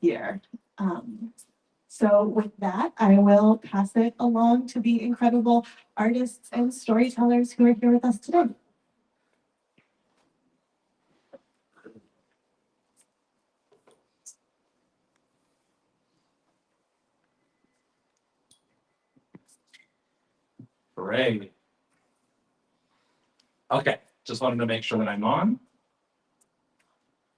year. So with that, I will pass it along to the incredible artists and storytellers who are here with us today. Great. Okay, just wanted to make sure that I'm on.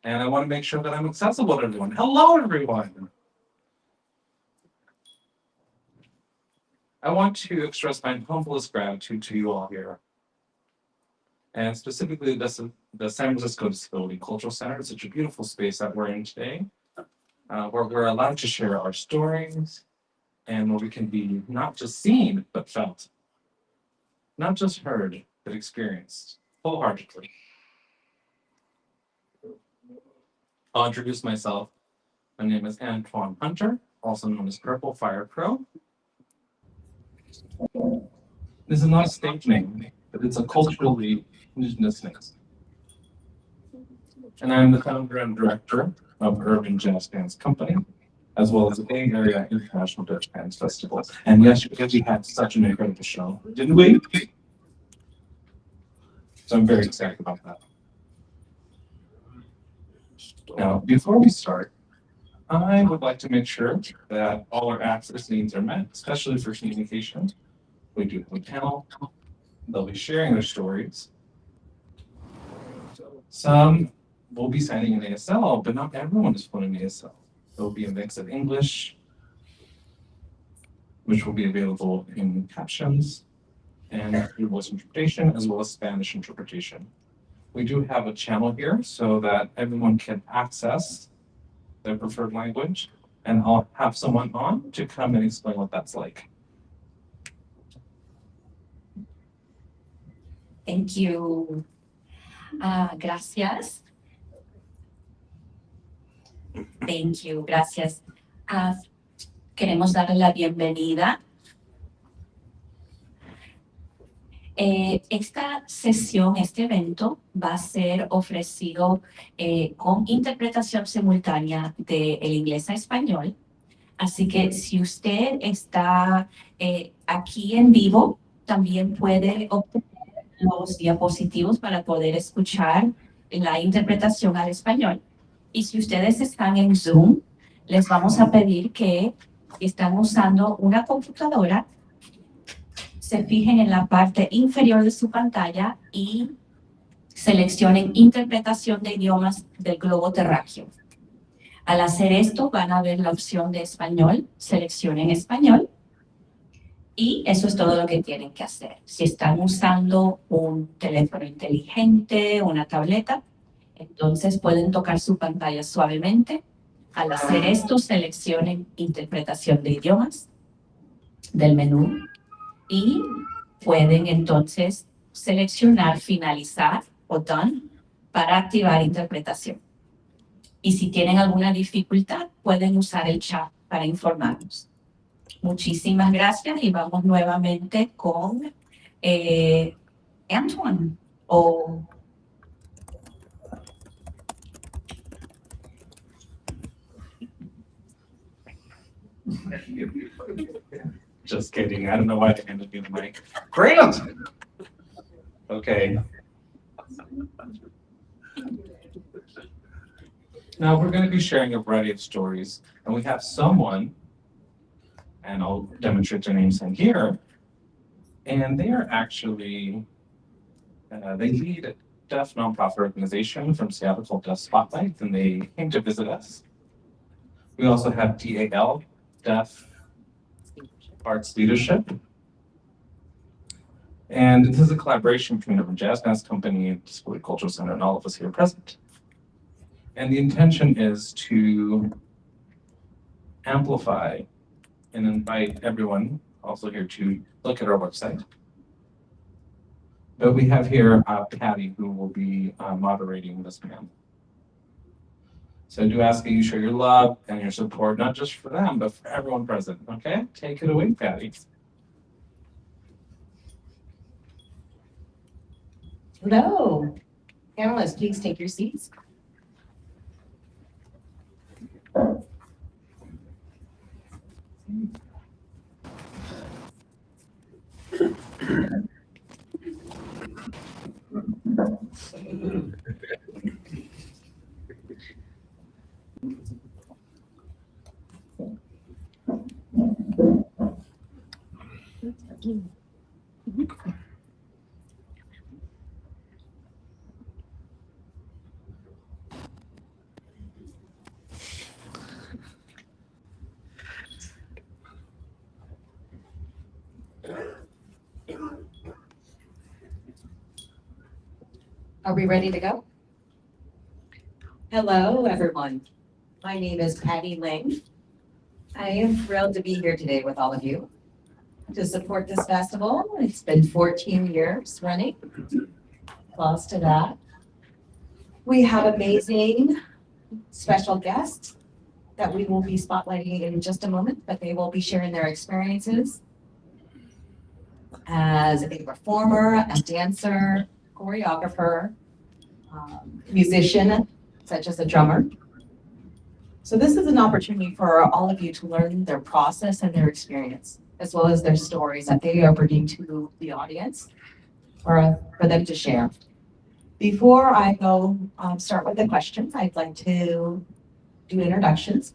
And I want to make sure that I'm accessible to everyone. Hello, everyone. I want to express my humblest gratitude to you all here. And specifically the San Francisco Disability Cultural Center. It's such a beautiful space that we're in today, where we're allowed to share our stories and where we can be not just seen, but felt. Not just heard, but experienced wholeheartedly. I'll introduce myself. My name is Antoine Hunter, also known as Purple Fire Crow. This is not a stage name, but it's a culturally indigenous name. And I'm the founder and director of Urban Jazz Dance Company, as well as the Bay Area International Dutch Dance Festival. And yes, because we had such an incredible show, didn't we? So I'm very excited about that. Now, before we start, I would like to make sure that all our access needs are met, especially for communication. We do have a panel. They'll be sharing their stories. Some will be signing in ASL, but not everyone is fluent in ASL. There will be a mix of English, which will be available in captions and through voice interpretation, as well as Spanish interpretation. We do have a channel here so that everyone can access their preferred language, and I'll have someone on to come and explain what that's like. Thank you. Gracias. Thank you. Gracias. Queremos darle la bienvenida. Esta sesión, este evento, va a ser ofrecido con interpretación simultánea del inglés a español. Así que si usted está aquí en vivo, también puede obtener los diapositivos para poder escuchar la interpretación al español. Y si ustedes están en Zoom, les vamos a pedir que están usando una computadora, se fijen en la parte inferior de su pantalla y seleccionen interpretación de idiomas del globo terráqueo. Al hacer esto van a ver la opción de español, seleccionen español y eso es todo lo que tienen que hacer. Si están usando un teléfono inteligente, una tableta, entonces pueden tocar su pantalla suavemente. Al hacer esto seleccionen interpretación de idiomas del menú y pueden entonces seleccionar finalizar o done para activar interpretación. Y si tienen alguna dificultad, pueden usar el chat para informarnos. Muchísimas gracias y vamos nuevamente con Antoine. Just kidding. I don't know why they handed me the mic. Great. Okay. Now we're going to be sharing a variety of stories, and we have someone, and I'll demonstrate their names in here. And they are actually, they lead a deaf nonprofit organization from Seattle called Deaf Spotlight, and they came to visit us. We also have DAL, Deaf Arts Leadership. And this is a collaboration between Urban Jazz Dance Company, Disability Cultural Center, and all of us here present. And the intention is to amplify and invite everyone also here to look at our website. But we have here Patty, who will be moderating this panel. So I do ask that you show your love and your support, not just for them, but for everyone present. Okay, take it away, Patty. Hello, panelists, please take your seats. Are we ready to go? Hello, everyone. My name is Patty Ling. I am thrilled to be here today with all of you to support this festival. It's been 14 years running, close to that. We have amazing special guests that we will be spotlighting in just a moment, but they will be sharing their experiences as a performer, a dancer, choreographer, musician, such as a drummer. So this is an opportunity for all of you to learn their process and their experience, as well as their stories that they are bringing to the audience for them to share. Before I go start with the questions, I'd like to do introductions.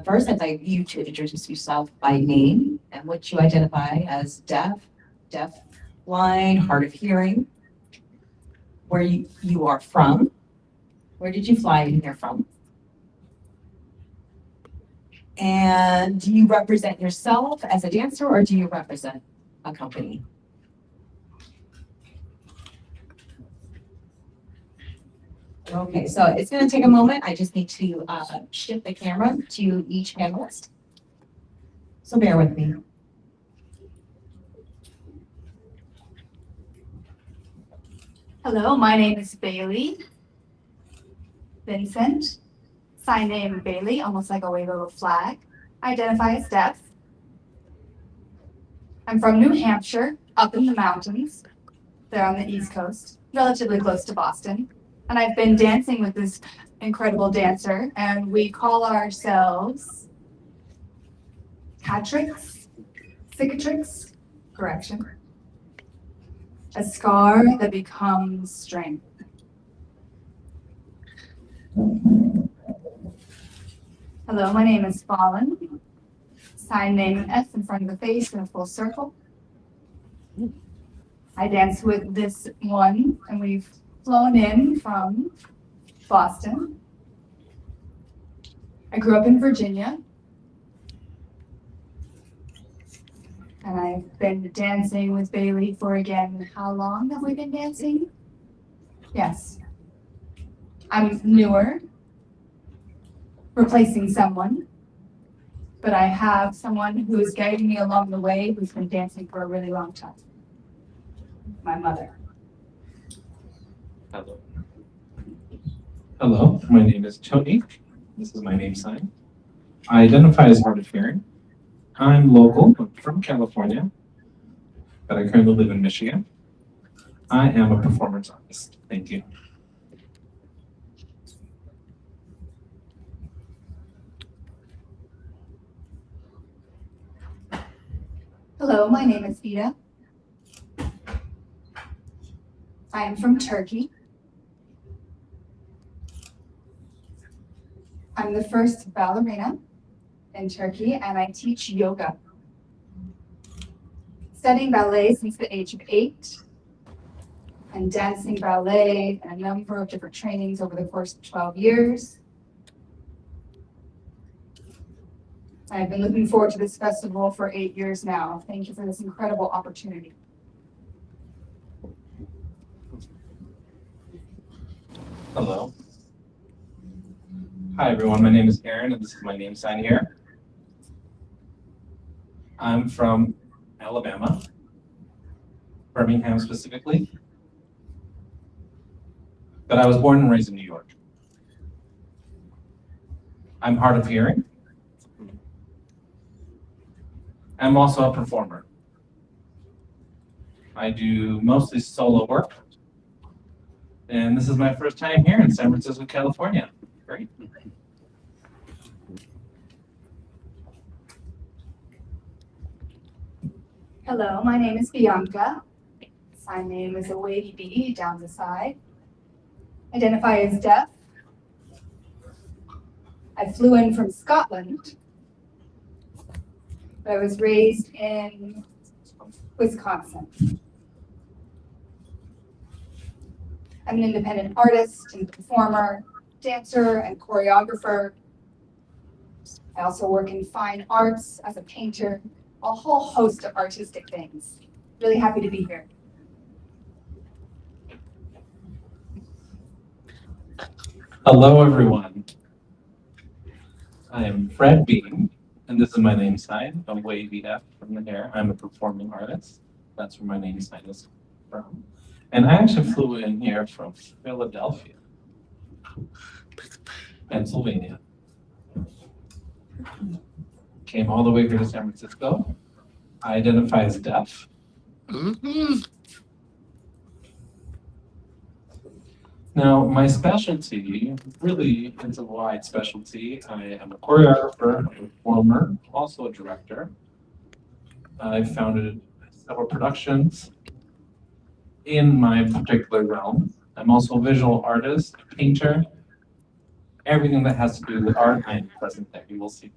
First, I'd like you to introduce yourself by name and what you identify as deaf, blind, hard of hearing, where you are from, where did you fly in here from, and do you represent yourself as a dancer or do you represent a company? Okay, so it's going to take a moment. I just need to shift the camera to each panelist. So bear with me. Hello, my name is Bailey Vincent. Sign name Bailey, almost like a wave of a flag. I identify as deaf. I'm from New Hampshire, up in the mountains. They're on the East Coast, relatively close to Boston. And I've been dancing with this incredible dancer, and we call ourselves cicatrix, correction. A scar that becomes strength. Hello, my name is Fallen. Sign name S in front of the face in a full circle. I dance with this one, and we've flown in from Boston. I grew up in Virginia. And I've been dancing with Bailey for, again, how long have we been dancing? Yes. I'm newer, replacing someone, but I have someone who is guiding me along the way who's been dancing for a really long time. My mother. Hello. Hello, my name is Tony. This is my name sign. I identify as hard of hearing. I'm local, I'm from California, but I currently live in Michigan. I am a performance artist. Thank you. Hello, my name is Ida. I am from Turkey. I'm the first ballerina in Turkey, and I teach yoga. Studying ballet since the age of 8, and dancing ballet and a number of different trainings over the course of 12 years. I've been looking forward to this festival for 8 years now. Thank you for this incredible opportunity. Hello. Hi everyone, my name is Aaron and this is my name sign here. I'm from Alabama, Birmingham specifically, but I was born and raised in New York. I'm hard of hearing. I'm also a performer. I do mostly solo work. And this is my first time here in San Francisco, California. Great. Hello, my name is Bianca. Sign name is a wavy B down the side. Identify as deaf. I flew in from Scotland, but I was raised in Wisconsin. I'm an independent artist and performer, dancer and choreographer. I also work in fine arts as a painter, a whole host of artistic things. Really happy to be here. Hello, everyone. I am Fred Beam, and this is my name sign. I'm wavy F from the hair. I'm a performing artist. That's where my name sign is from. And I actually flew in here from Philadelphia, Pennsylvania. Came all the way here to San Francisco. I identify as deaf. Now, my specialty really is a wide specialty. I am a choreographer, a performer, also a director. I founded several productions in my particular realm. I'm also a visual artist, painter. Everything that has to do with art, I am present there. You will see.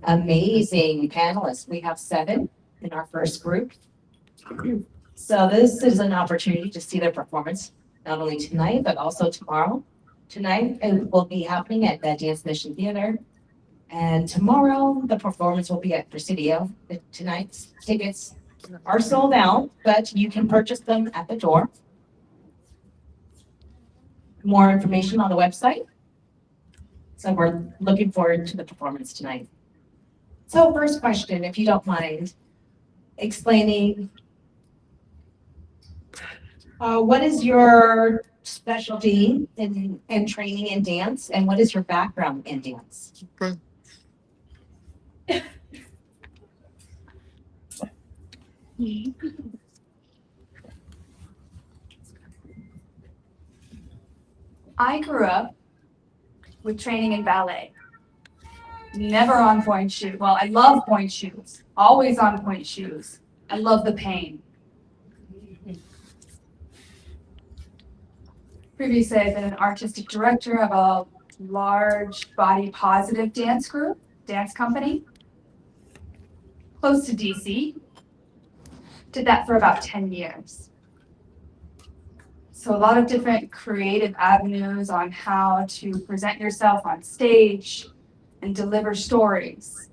Amazing panelists. We have 7 in our first group. So this is an opportunity to see their performance, not only tonight, but also tomorrow. Tonight, it will be happening at the Dance Mission Theater. And tomorrow, the performance will be at Presidio. Tonight's tickets are sold out, but you can purchase them at the door. More information on the website. So we're looking forward to the performance tonight. So first question, if you don't mind explaining, what is your specialty in training in dance, and what is your background in dance? I grew up with training in ballet. Never on point shoes. Well, I love point shoes. Always on point shoes. I love the pain. Previously, I've been an artistic director of a large body positive dance group, dance company, close to DC. Did that for about 10 years. So a lot of different creative avenues on how to present yourself on stage and deliver stories.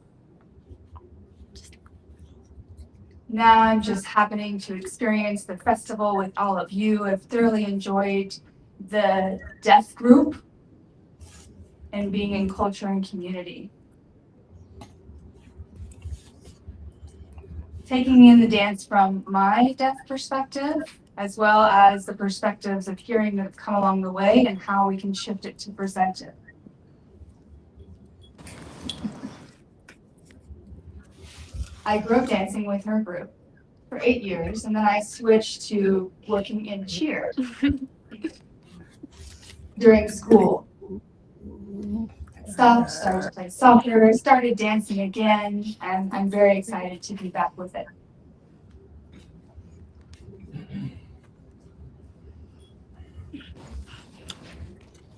Now I'm just happening to experience the festival with all of you. I've thoroughly enjoyed the deaf group and being in culture and community. Taking in the dance from my deaf perspective, as well as the perspectives of hearing that have come along the way and how we can shift it to present it. I grew up dancing with her group for 8 years, and then I switched to working in cheer during school. Stopped, started to play soccer, started dancing again, and I'm very excited to be back with it.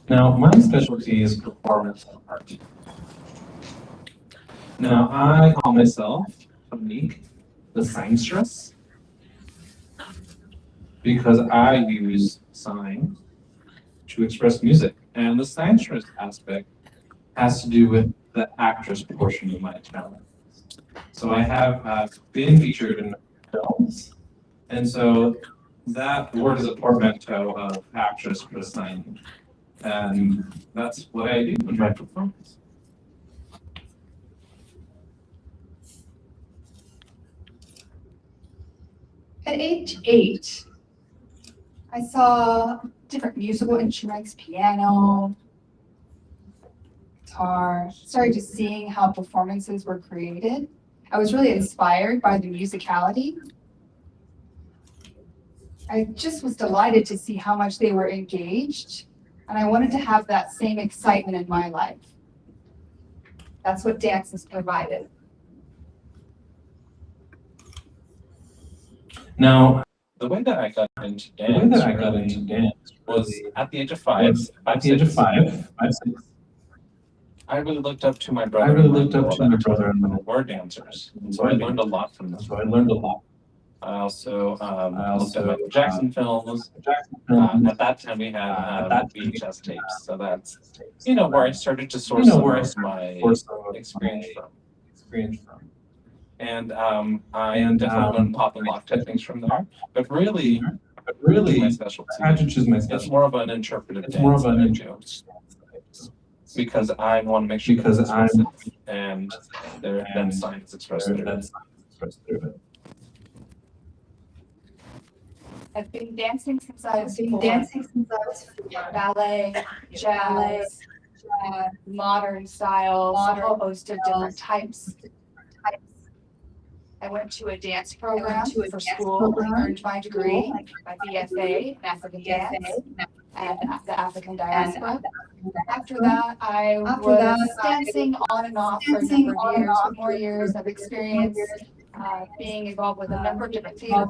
Now, my specialty is performance art. Now, I call myself Unique, the signstress, because I use sign to express music. And the signstress aspect has to do with the actress portion of my talent. So I have been featured in films, and so that word is a portmanteau of actress plus sign. And that's what I do in my performance. At age 8, I saw different musical instruments, piano, guitar, started just seeing how performances were created. I was really inspired by the musicality. I just was delighted to see how much they were engaged, and I wanted to have that same excitement in my life. That's what dance has provided. Now, the way that I got into The way dance, that I got really into dance was really at the age of five. was at the age of 6, five, 6. I really looked up to my I brother. really and looked up to my brother and who were dancers, and so I learned a lot from them. so I learned a lot. I also I looked at also, Michael Jackson films. Jackson films. At that time, we had At that time, we VHS had, tapes, so that's tapes. where I started to source You know, some where I of started my to source some of experience my from. experience from. And I And, definitely learned pop and lock techniques from there. But really, But my really, specialty. I had to choose my It's specialty. more of an interpretive It's dance. more of an that I do, interpretive dance. because I want to make sure Because that it's I'm- expressive and then and science expressed through it. That's expressed through it. I've been dancing since I was four. Ballet, jazz, modern styles, a whole host of different types. I went to a dance program for school. I earned my degree, my BFA in African dance and the African diaspora. After that, I was dancing on and off for a number of years, with more years of experience being involved with a number of different theater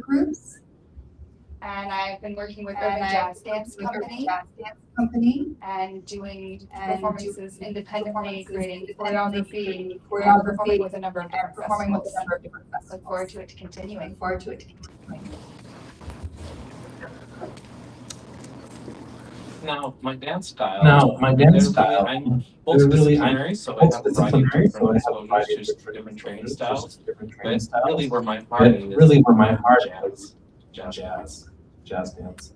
groups. And I've been working with Urban Jazz Dance Company and doing performances independently, creating choreography, performing with a number of different festivals. Look forward to it continuing. Now, my dance style. I'm multidisciplinary, so I have a variety of different exposures to different training styles. But really, where my heart is, Jazz dance.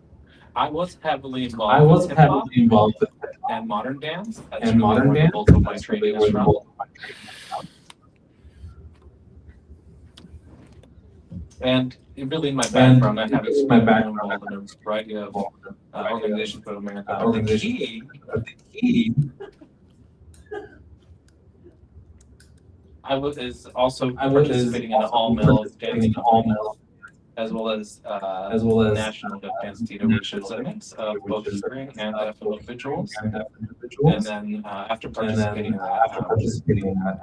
I was heavily I involved was with hip hop heavily involved with hip hop and modern dance. That's and really modern where the dance. bulk of my That's training really is where the from. bulk of my training is from. And really, in my background, I have in my background, involved in a variety of organizations for America. But the Organizations. key, But the key is also I was participating in an all-male dance in all company, male, as well as as well as National Hip Dance Theater, which is a mix of both which is hearing and deaf individuals. and deaf And individuals. then after And participating then in that, after participating in that,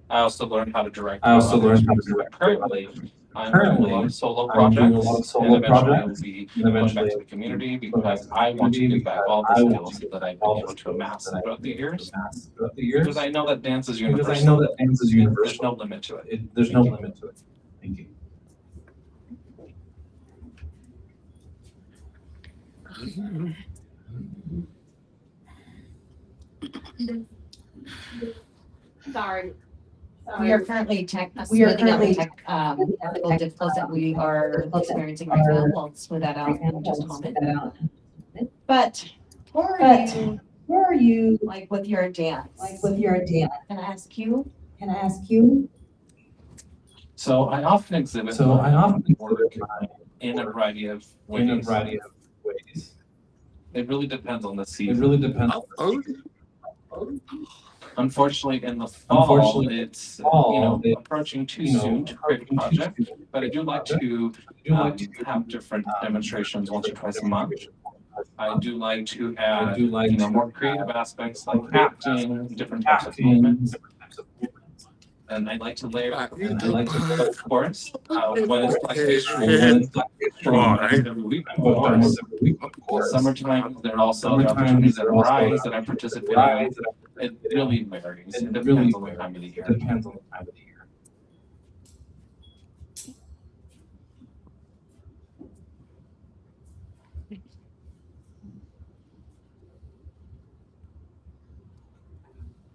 I also learned how to direct. I also others. learned how to direct. Currently, I'm doing a lot Currently, of solo I'm doing a projects, lot of and solo eventually I will projects, be and going back eventually to the community going back because to the I want to community give back because all the I want skills to that I've all been the able to skills amass that I've throughout the been able to years. amass throughout the years. Because I know that dance is Because I universal. know that dance is There's universal. no limit to it. There's no limit to it. Thank you. Sorry. We are currently technical difficulties that we are experiencing right now. We'll smooth that out in just a moment. But where are you, like with your dance? Can I ask you? So I often exhibit So I often work exhibit mine in a variety of in a ways. variety of ways. It really depends on the It season. really depends on the season. Unfortunately, in the fall, Unfortunately, it's fall, it's, approaching too you know, soon to create a project. But I do like to I do like to have different demonstrations once or twice a month. I month. do like to I add, do like to more creative aspects like more creative acting, different types of acting, movements, different types of movements. and I like to layer. And I like to But of course, when it's Black History when Month, it's Black History I'm Month, almost every week, of but course. almost every week, of course. Summertime, there are also the Summertime, opportunities that there are also arise the that I participate in. Rise that It really varies. It It depends really on the time of the year. depends on the time of the year.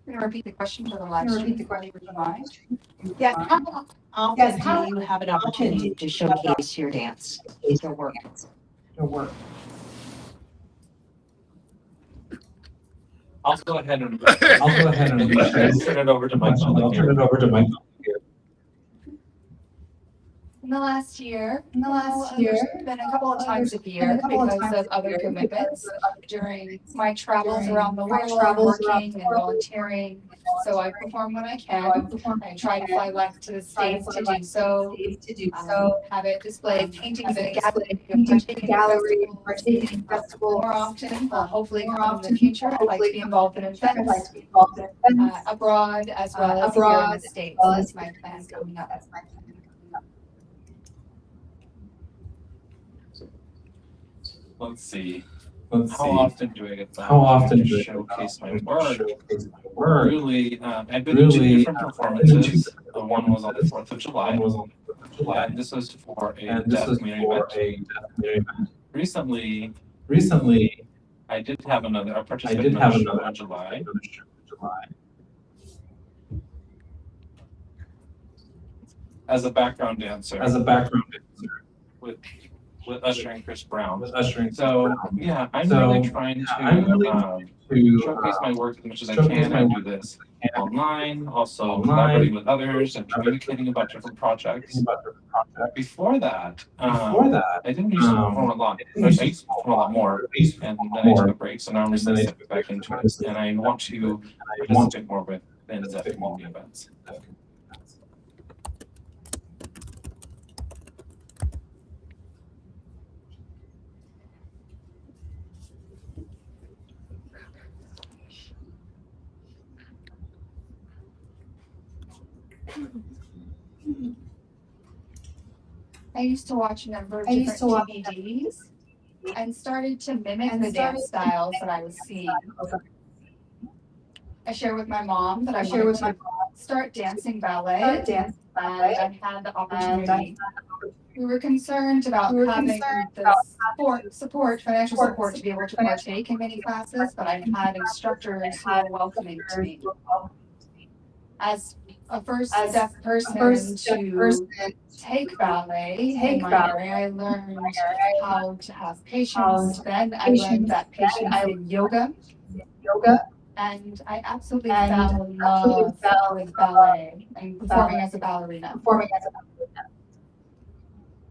I'm gonna repeat the question for the live stream. Yes. How often do you have an opportunity to showcase your dance, your work? I'll go ahead and and turn it over to my colleague I'll here. turn it over to my colleague here. In the last year, year, there's been a couple of times a year because of other commitments during my travels around the world, working and volunteering. So I perform when I can. I try to fly west to the States to do so. Have it displayed, paintings in a gallery, partake in festival more often. Hopefully in the future, I'd like to be involved in events abroad as well as here in the States. That's my plan coming up. Let's see. Let's How see. often do I get the How often opportunity do to I get the showcase my opportunity to work? showcase my work? Really, I've been in two Really, different performances. One was on the 4th of One July, was on the 4th of July, and this was for a and this deaf is community for event. a deaf community event. Recently, Recently, I did have another, I I participated did in have another show another in July. show in July. As a background dancer As a background dancer with Usher and Chris Brown. with Usher and So, Chris Brown. yeah, I'm So, really trying to I'm really to showcase my work as much as I showcase can. my I do work this online, also Online, collaborating with others and communicating about different projects. about different projects. Before that, Before that, I didn't used to perform a lot. I used to perform a lot more, and then I took a break. So now I'm recently stepping back into it, and I want to participate more with in deaf community events. I used to watch a number of different DVDs and started to mimic the dance styles that I was seeing. I share with my mom that I wanted to start dancing ballet, and I had the opportunity. We were concerned about having the support, financial support to be able to partake in many classes, but I had instructors who were welcoming to me. As a first deaf person to take ballet in my area, I learned how to have patience. Then I learned that patience in yoga. And I absolutely fell in love with ballet and performing as a ballerina.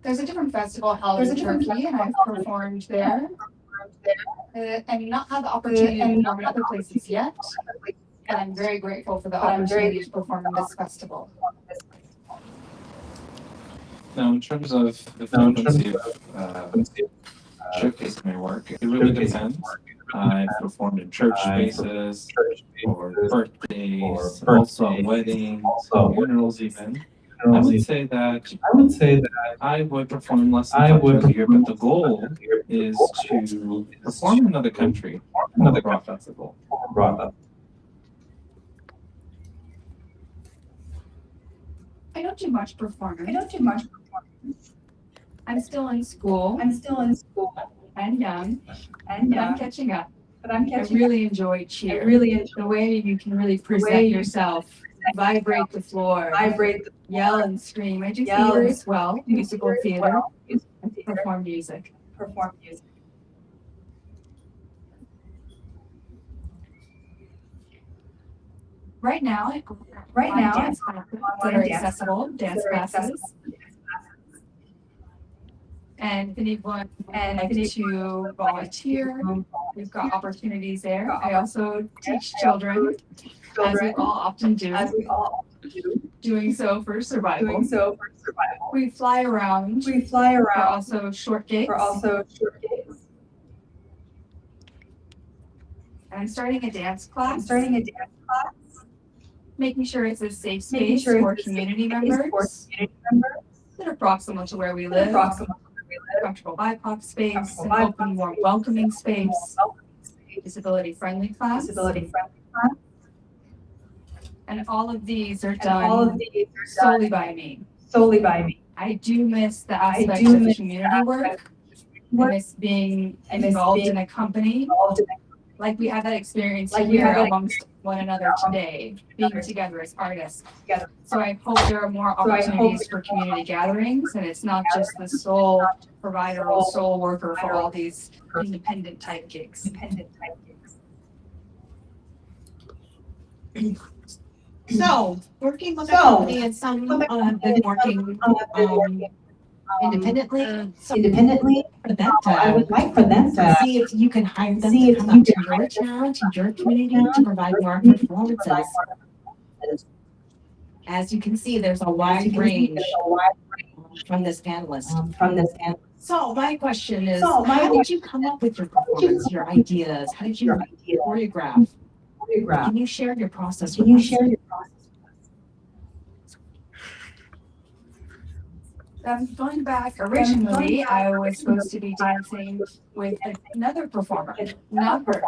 There's a different festival held in Turkey, and I've performed there. And not had the opportunity to perform in other places yet. But I'm very grateful for the opportunity to perform in this festival. Now, in terms of the frequency of showcasing my work, it really depends. I've performed in church spaces, or birthdays, also weddings, funerals even. I would say that I would perform less than 5 times a year, but the goal is to perform in another country, another rock festival. I don't do much performing. I'm still in school and young, but I'm catching up. I really enjoy cheer. The way you can really present yourself, vibrate the floor, yell and scream. I do theater as well, musical theater, perform music. Right now, dance classes that are accessible, dance classes. And if anyone would like to volunteer, we've got opportunities there. I also teach children, as we all often do, doing so for survival. We fly around for also short gigs. And I'm starting a dance class. Making sure it's a safe space for community members that are proximal to where we live. Comfortable BIPOC space, an open, warm, welcoming space, disability-friendly class. And all of these are done solely by me. I do miss the aspect of the community work. I miss being involved in a company. Like we had that experience here amongst one another today, being together as artists. So I hope there are more opportunities for community gatherings, and it's not just the sole provider or sole worker for all these independent type gigs. So, working with a company and some have been working independently. So independently. for them I would to like for them to see if you can hire them see to if come you out to can your hire town, to your community, to provide more performances. As you can see, there's a wide range from this panelist. from this panel. So my question is, So my how did you come up with your performance, your ideas? How did you choreograph? Can you share your process with Can you us? share your process? Going back, originally, I was supposed to be dancing with another performer, not her,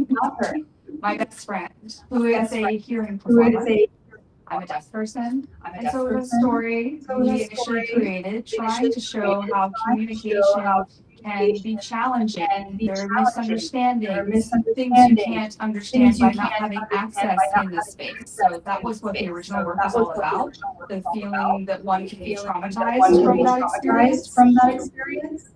Not her. my best friend, who is a hearing Who is performer. a, I'm a deaf person. I'm a And deaf so the person. story So we the initially story created, trying to show how communication can be challenging. can be There are challenging. There are misunderstandings, things you can't understand Things you by not can't having understand access by not in this having space. access So that in was this what the space. original So work that was all was what the about. original work The was all feeling that one The can be feeling that one traumatized can from be that traumatized experience. from that experience.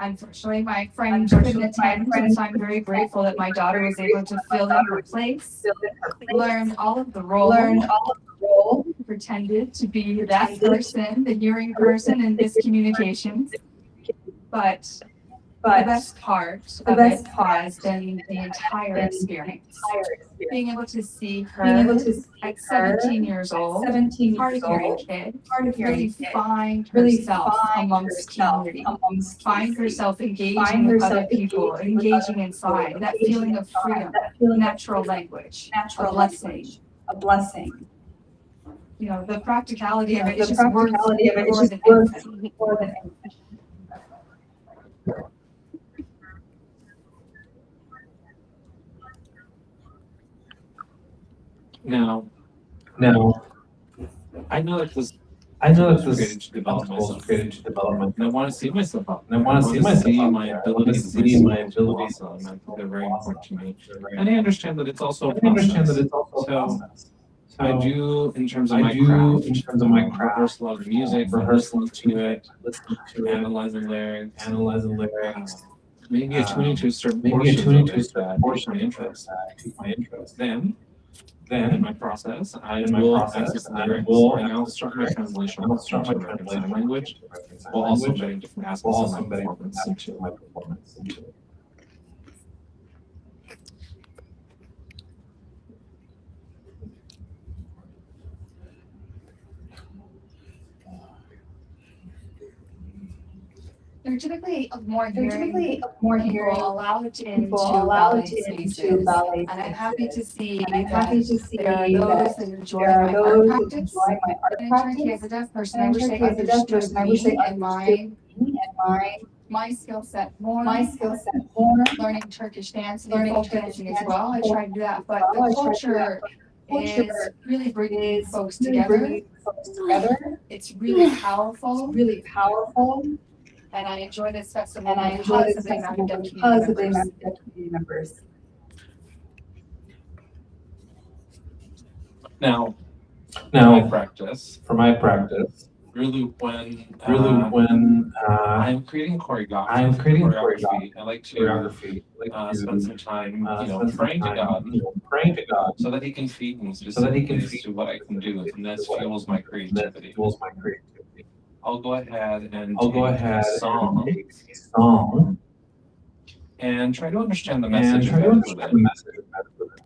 Unfortunately, my friend couldn't attend, and so I'm very grateful that my daughter was able to fill in her place, Filled in her place. learn all of the role, Learned all of the role. pretended to be that person, the hearing person in this communication. But the But best part the of best it part has been the entire been experience. entire experience. Being able to see Being her able to see at her 17 years old, 17 hard years of hearing old, kid, hard of really hearing kid, find really herself find amongst herself community. amongst Find community. herself engaging Find with herself other people, engaging with engaging other inside, people, that engaging feeling of inside, freedom, that feeling of natural freedom, language, natural a blessing. language, a blessing. You know, the practicality of it is The just worth practicality of it is more just than worth anything. more than anything. Now, Now, I know that this I know was that this created to develop festival was myself. created to develop myself. And I want to see myself out And I there. want to see myself out my there. I want abilities to and see my skills abilities. blossom. I think they're very important to me. They're very And I understand that it's also a I understand that process. it's also a So process. So I do in terms of I my do craft. in terms of my craft. Rehearse a lot of music, Rehearse listen to it, listen to it, analyze the lyrics, analyze the lyrics. maybe attuning to certain Maybe portions attuning of to a it certain that pique portion my of it interest. that pique my interest. Then, in Then, my process, I in my will process, access the I lyrics will and I'll access start the my lyrics, translation and I'll work start into my American translation Sign Language, into American Sign while also Language, embedding different while aspects of also my embedding performance aspects into of my performance into it. There are typically more They're hearing typically more hearing people allowed into people allowed ballet into spaces. ballet And I'm happy to spaces. see And I'm happy that to see there are those that that enjoy there are my art those that practice. enjoy my art And in Turkey, as practice. a deaf person, And I in wish they Turkey, as a deaf understood person, I wish me they and understood me and my skill set more. my skill set more. Learning Turkish dance and Learning folk Turkish dancing as dance well. I and folk tried to do that, but well, the I tried to do culture that, but is culture really bringing is folks really together. bringing folks together. It's really It's powerful, really powerful, and I enjoy this festival and I enjoy because this of the amount festival of deaf because community of the members. amount of deaf community members. Now, Now, my practice, for my practice, really when I'm I'm creating choreography, I like to choreography, like to spend some time, spend some praying to time, God, praying to God, so that He can feed me so that He specifically can as feed to what I can do, and this fuels my that creativity. fuels my creativity. I'll go ahead and I'll go take ahead a song and take a song and try to understand the and message try to embedded with understand it. the message embedded with it.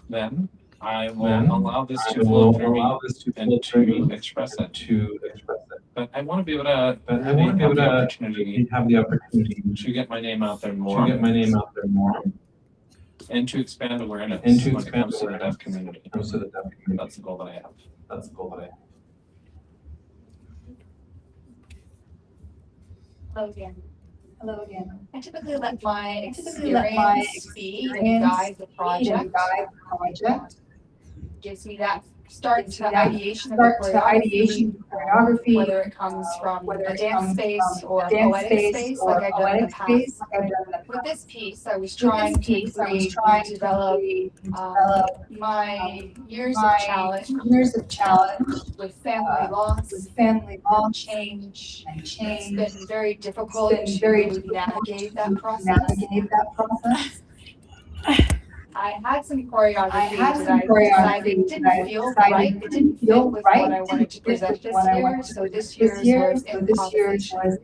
Then I will Then allow this I to flow will through me allow this to flow and through to me express it. to express it. But I want to be able to But I really want to be have able the to opportunity have the opportunity to get my name out there to more get my name out there more and to expand awareness and to when it expand comes to the awareness deaf community. when it comes to the deaf community. That's the goal that I have. That's the goal that I have. Hello again. Hello again. I typically let my experience be and guide the project. Project. Gives me that start to that ideation of Start the to ideation choreography, whether it comes from whether a it dance comes space from or a dance poetic space or like I've done in the poetic space past. like I've done in the With past. this piece, I was With trying this to piece, I was create trying and develop to develop my years of my challenge years of challenge with family loss, with family loss change. and It's change. been very difficult It's been very to difficult navigate to that process. navigate that process. I had some choreography I had that some I choreography decided that I didn't feel decided right. It didn't fit feel with right, what I wanted to didn't fit present with this what I year. wanted to So this this year's year. was So this year's improvisation. was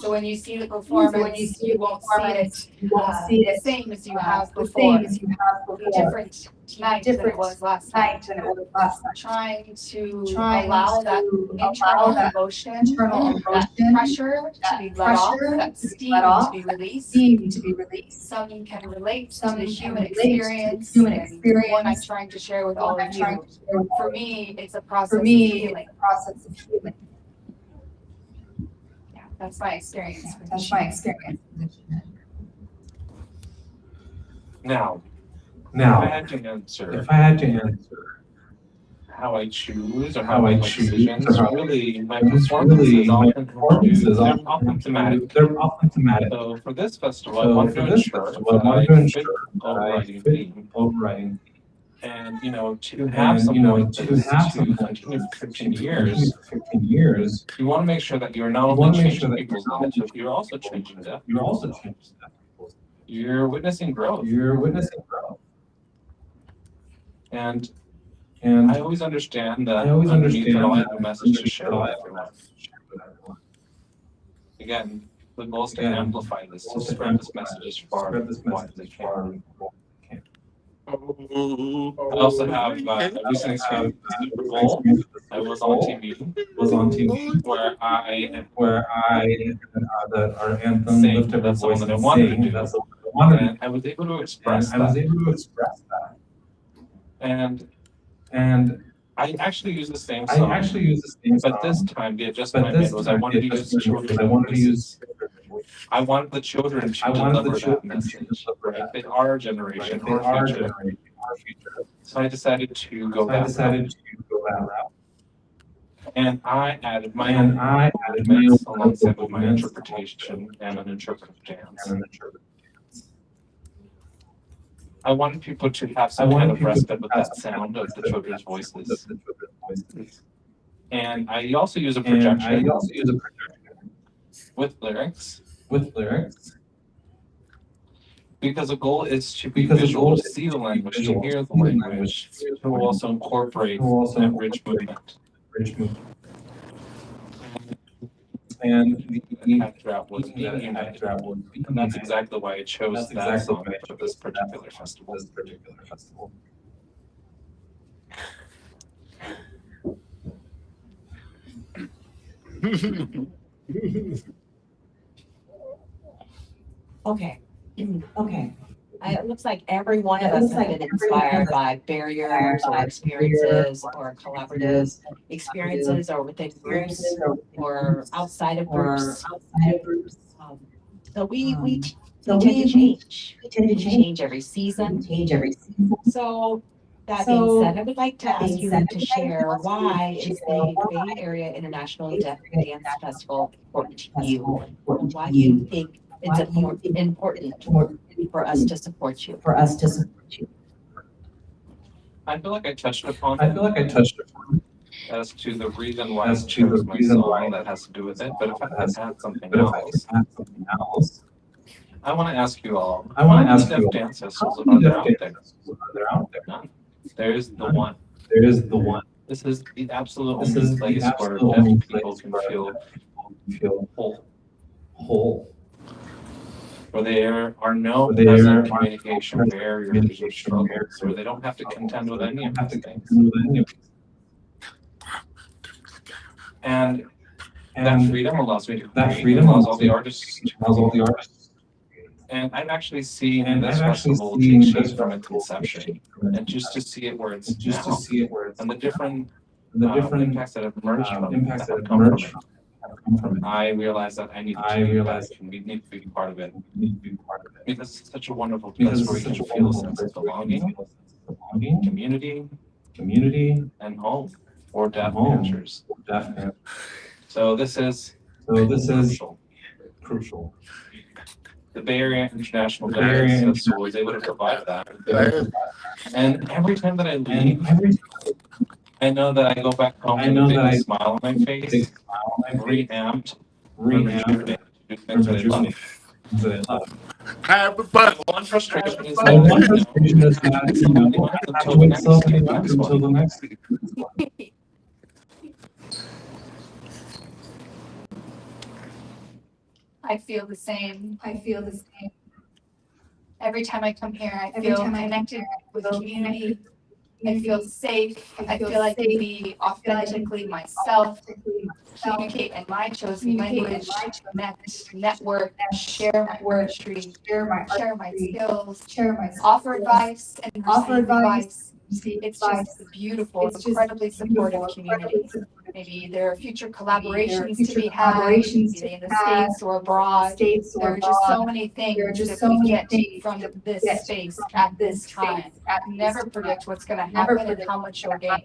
So when you see the So when performance, you see you the won't see performance, it you won't see the it same as you have the before. same as you have It'll be before. different tonight than it Different was last night. night than it was last night. Trying to Trying allow that to internal allow that emotion, internal that emotion, pressure to that be let off, pressure that to be steam let to off, be released. steam to be released. Some can relate to Some the can human relate to the experience human and experience. what I'm trying to share with all What I'm of trying you. to share with all For of you. me, it's a process For of me, healing. it's a process of healing. Yeah, that's my experience. with That's this my year. experience. Now, if I Now, had to answer if I had to answer how I choose or how how I I make choose decisions, or how I really my it's performances really my often have to do, performances they're often often thematic. they're often thematic. So for this festival, I So wanted for to this ensure festival, I that wanted I to fit ensure the that I overriding fit theme. overriding And, to have and something like to this have to something like continue this for to 15 continue years, for 15 years, you want to make sure that you're not you only want to make sure changing that people's you're not lives, only but you're also changing them. you're also changing that people's You're witnessing growth. you're witnessing growth. And And I always understand that I always underneath it all, I understand have a that message to share I with have a everyone. message to share with everyone. Again, the goal is to Again, amplify this, to to spread this amplify message as this, far spread this and wide message as I as far can. and wide as I can. I also have a recent experience with the Super Bowl. I was on TV Was on TV where I where I that our anthem Sing. lifted our That's the one voice that I and wanted to sing. do. That's the one that I wanted to do. and I was able to And express I was that. able to express that. And And I actually used the same I song, actually used the same but this song, time the adjustment but I made this was I time wanted to the use adjustment was I children's wanted to use voices. I wanted the children to I wanted the deliver that children to message, deliver right? that They are our right? generation, They our are future. generating our future. So I decided to go So I that route. decided to go that route. And I added my And own I added my own movements alongside with my movements interpretation and an interpretive dance. and an interpretive dance. I wanted people to have I some kind wanted of people respite to with have that some sound kind of the of children's respite with voices. the children's voices. And I also use a And projection I also use a projection with lyrics with lyrics because the goal is to be because the visual, goal to is see the to be language, to visual, hear to the see the language, hear the to language, also incorporate to also that rich incorporate movement. rich movement. And the Backdrop was being united. backdrop was being And that's united. exactly why I chose That's that exactly song why I for this chose that particular song festival. for this particular festival. Okay, Okay. it looks like every one of It us looks have like been every one of inspired us by barriers or experiences or collaborative experiences or within groups experiences or outside of or groups. outside of groups. So we So tend to change. we tend to We change. change every season. Change every season. So that So, being said, I would like to that ask being you said, to I would like to share ask you why to is share the why Bay Area International Bay Dance Area Festival important to you? Festival important And to why do you you? think Why it's do you think important important for us to support you? for us to support you? I feel like I touched upon I feel like I touched upon as to the reason why I as to the chose my reason why song that has to do with it. But if I could add something but if I else, could add something else, I want to ask you all, I want to how many ask you deaf all, dance how festivals many are there deaf out there? dance festivals are there out there? None. There's the None. one. There is the one. This is the absolute This only is the place where absolute deaf only people place can where feel deaf people can feel whole, whole. where there are no Where there present are no communication present barriers or communication struggles, barriers where they don't have to or contend with struggles, any where of they don't these have to things. contend with any of these. And that And freedom allows me to that create, freedom allows all the allows artists to allows all create. the artists. And I've actually seen And this I've actually festival seen take this shape from its festival take inception, shape from its and just to inception. see it where it's And just to now, see it where it's and the different and the different impacts that have emerged from it, impacts that that have have come from emerged it. from it, have come from it. I realized that I needed I to be realized back and we need to be part of it we need to be part of it. because it's such a wonderful Because place where it's we such can a feel a wonderful sense place of where you can belonging, feel a sense of belonging, community, community, and home for deaf home dancers. for deaf dancers. So this is crucial. crucial. The Bay Area International The Bay Area Dance International Festival was able to provide that. Dance And every time that I And leave, every I know that I go back home I with know a big that I smile on my big face, smile on my face, reamped, reamped, rejuvenated to do things that I love. rejuvenated, things that I love. have fun. One frustration is And one that, frustration is that, you know, I have to wait so many months until the next one. I feel the same. Every time I come here, I feel connected with the community. I feel safe. I feel I can be authentically myself, communicate in my chosen language, connect, network, share my wordstream, share my skills, offer advice and receive advice. It's just a beautiful, incredibly supportive community. Maybe there are future collaborations to be had, maybe in the States or abroad. There are just so many things that we get from this space at this time. Never predict what's gonna happen and how much you'll gain.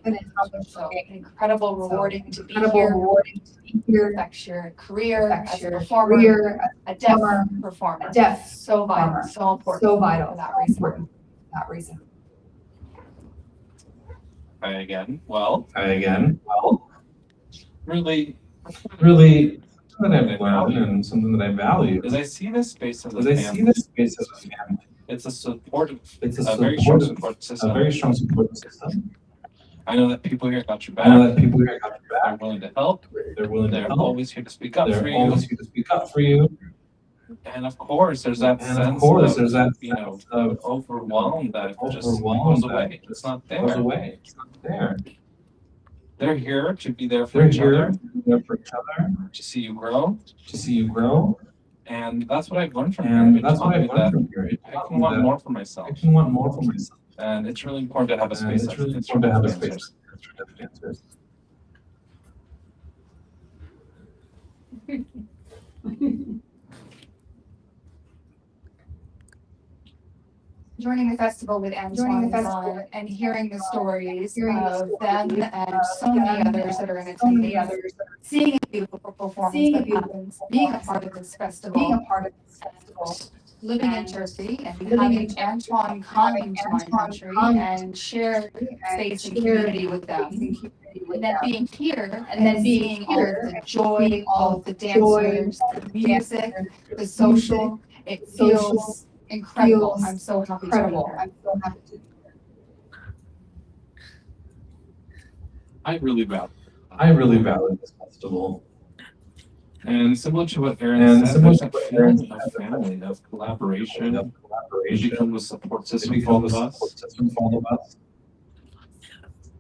So incredible, rewarding to be here. Affects your career as a performer, a deaf performer. So vital, so important for that reason. I again, well, really, Really, something that I've learned and something that I value as I see this space as a is I see family, this space as a family. it's a supportive, It's a very strong supportive, support a system. very strong support system. I know that people here got your I know back, that people here got your they're back. willing to help, They're willing to they're help. always here to speak up for They're you. always here to speak up for you. And of course, there's that And of sense course, of, there's that you know, sense of overwhelmed that just overwhelmed goes away. that It's not goes there. away. It's not there. They're here to be there for They're each here, other, there for each other, to see you grow. to see you grow. And that's what I've learned from here. And It that's taught what me I've learned that from here. It I taught can me want that more for myself. I can want more for myself. And it's really important to have a And space it's really that's important to have a for space answers. for different answers. Joining the festival with Antoine and hearing the stories of them and so many others that are in attendance, seeing a beautiful performance that happens, being a part of this festival, living in Turkey and having Antoine come to my country and share space and community with them. And then being here and then seeing all of the joy, all of the dancers, the music, the social, it feels incredible. I'm so happy to be here. I really value. I really value this festival. And similar to what Aaron And said, similar there's to that what Aaron feeling of family, of collaboration. Of It collaboration. becomes a support It system for all becomes of a us. support system for all of us.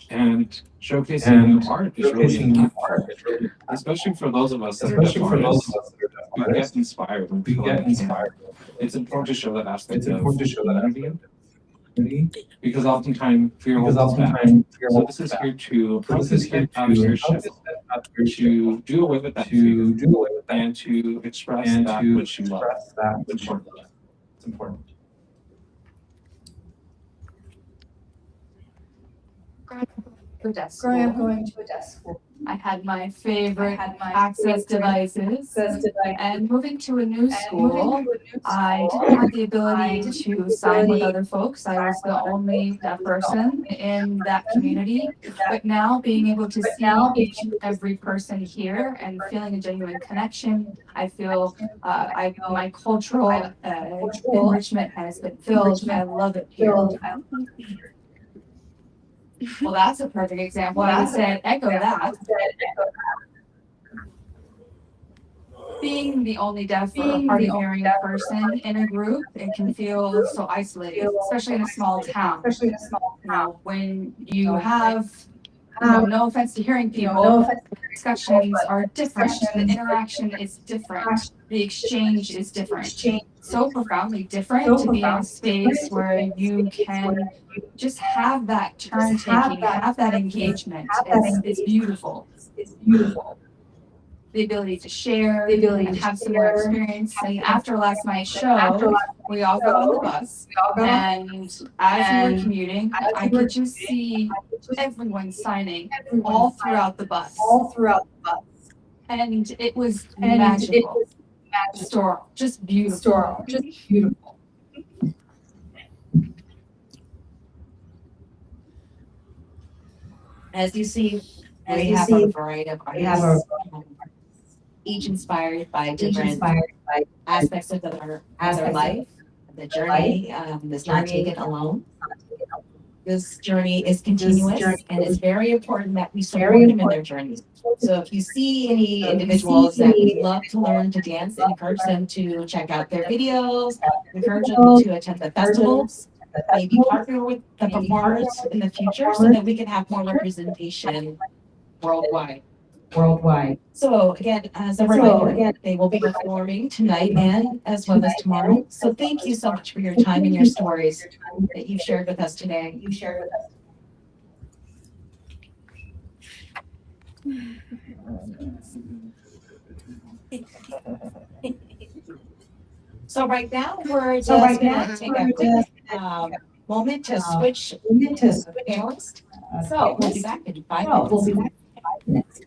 And showcasing And new art is really showcasing new impactful, art is really impactful. especially for those of us that are Especially deaf for those artists. of us that are deaf We artists. get inspired when We people get can. inspired. It's important to show that aspect It's of important to show that community, aspect of community, because oftentimes fear because holds us back. oftentimes fear So holds this is us back. here to So help this us is here get out of to your help shell, us get out of your to shell, do away with that fear, to do away with that, and to express and that to which you love. express that which you Important. love. It's important. Growing up going to a deaf school, I had my favorite access devices. And moving to a new school, I didn't have the ability to sign with other folks. I was the only deaf person in that community. But now being able to see each and every person here and feeling a genuine connection, I feel my cultural enrichment has been filled. I love it here. Well, that's a perfect example. I would say echo that. Being the only deaf or hard of hearing person in a group, it can feel so isolated, especially in a small town. You know, when you have, no offense to hearing people, discussions are different, the interaction is different, the exchange is different. So profoundly different to be in a space where you can just have that turn taking, have that engagement. It's beautiful. The ability to share, and have similar experience. And after last night's show, we all got on the bus. And as we were commuting, I could just see everyone signing all throughout the bus. And it was magical. Historical, just beautiful. As you see, we have a variety of artists, each inspired by different aspects of their life. The journey does not take it alone. This journey is continuous and it's very important that we support them in their journey. So if you see any individuals that would love to learn to dance, encourage them to check out their videos, encourage them to attend the festivals, maybe partner with the performers in the future so that we can have more representation worldwide. So again, as a reminder, they will be performing tonight and as well as tomorrow. So thank you so much for your time and your stories that you've shared with us today. So right now, we're just gonna take a quick moment to switch panelists. So we'll be back in 5 minutes.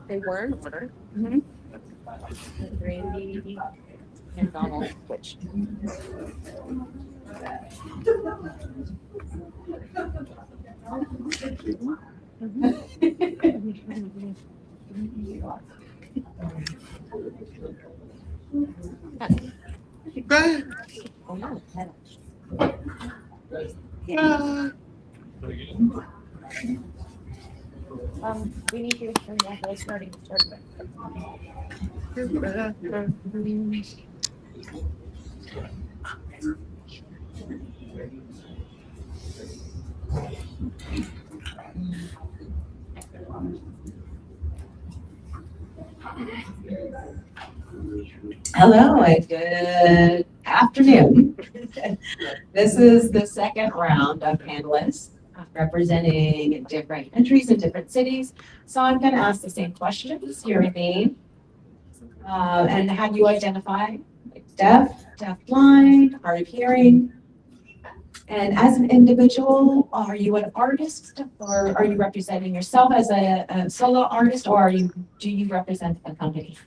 They were in order. Randy and Donald switched. We need you to turn that voice starting. Hello and good afternoon. This is the second round of panelists representing different countries and different cities. So I'm going to ask the same questions, your name, and have you identified deaf, blind, hard of hearing. And as an individual, are you an artist or are you representing yourself as a solo artist or do you represent a company?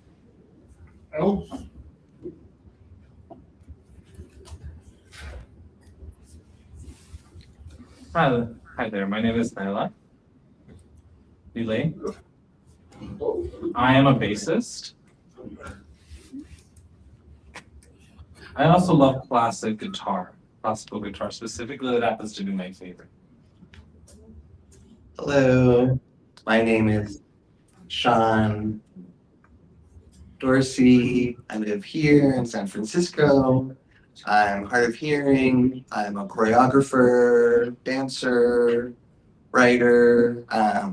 Hi there. My name is Naila Delay. I am a bassist. I also love classical guitar, specifically. That happens to be my favorite. Hello, my name is Sean Dorsey. I live here in San Francisco. I'm hard of hearing. I'm a choreographer, dancer, writer.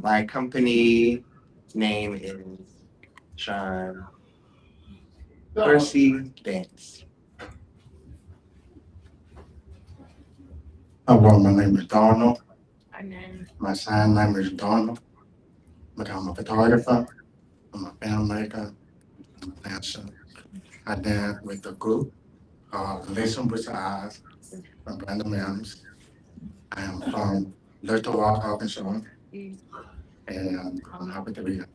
My company name is Sean Dorsey Dance. Hello, my name is Donald. My sign name is Donald. I'm a photographer. I'm a filmmaker. I'm a dancer. I dance with the group called Listen with Eyes from Brandon Mills. I am from Little Rock, Arkansas. And I'm happy to be here.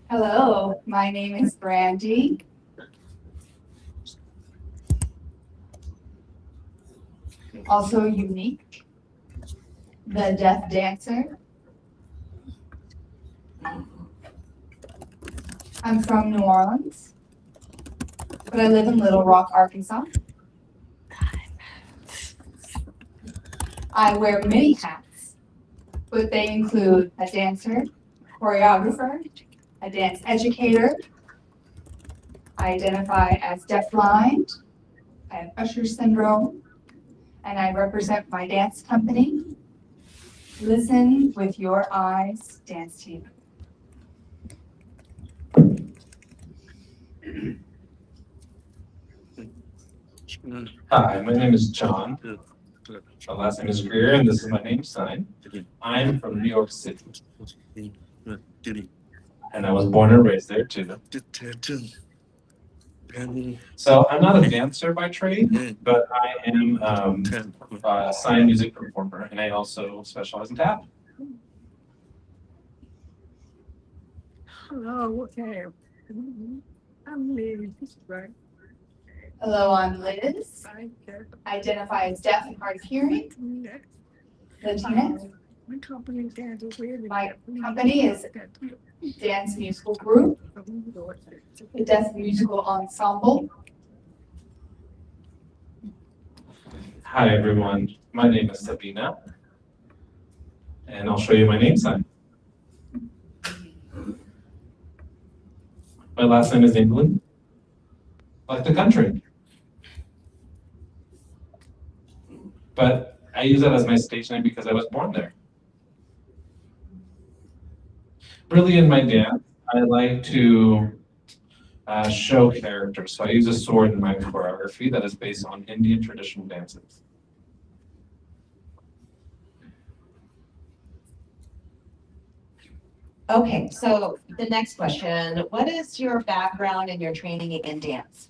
Hello, my name is Brandy. Also unique, the deaf dancer. I'm from New Orleans, but I live in Little Rock, Arkansas. I wear many hats, but they include a dancer, choreographer, a dance educator. I identify as deafblind. I have Usher syndrome, and I represent my dance company. Listen with your eyes, dance team. Hi, my name is John. My last name is Greer, and this is my name sign. I'm from New York City, and I was born and raised there too. So I'm not a dancer by trade, but I am a sign music performer, and I also specialize in tap. Hello, okay. I'm Liz, right? Hello, I'm Liz. I I identify as deaf and hard of hearing. Latina. My company dances with. My company is Dance Musical Group, the Deaf Musical Ensemble. Hi, everyone. My name is Sabina, and I'll show you my name sign. My last name is England, like the country. But I use that as my stage name because I was born there. really in my dance, I like to show characters. So I use a sword in my choreography that is based on Indian traditional dances. Okay, so the next question, what is your background and your training in dance?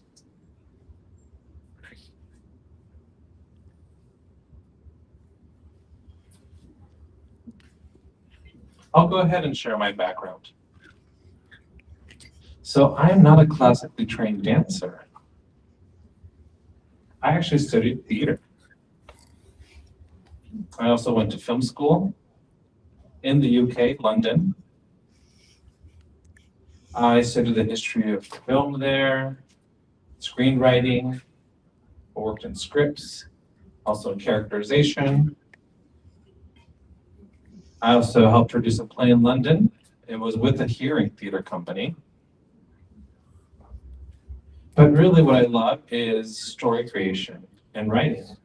I'll go ahead and share my background. So I am not a classically trained dancer. I actually studied theater. I also went to film school in the UK, London. I studied the history of film there, screenwriting, worked in scripts, also in characterization. I also helped produce a play in London. It was with a hearing theater company. But really what I love is story creation and writing.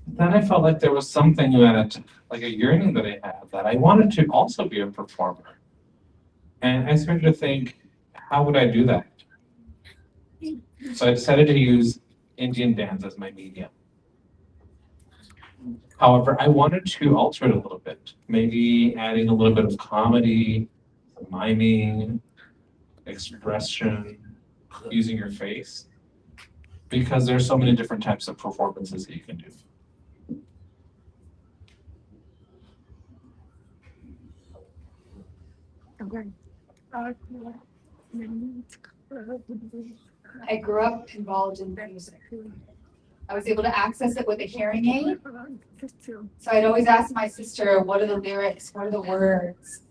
Then I felt like there was something that, like a yearning that I had, that I wanted to also be a performer. And I started to think, how would I do that? So I decided to use Indian dance as my medium. However, I wanted to alter it a little bit, maybe adding a little bit of comedy, miming, expression, using your face, because there's so many different types of performances that you can do. Okay. I grew up involved in music. I was able to access it with a hearing aid. So I'd always ask my sister, what are the lyrics? What are the words?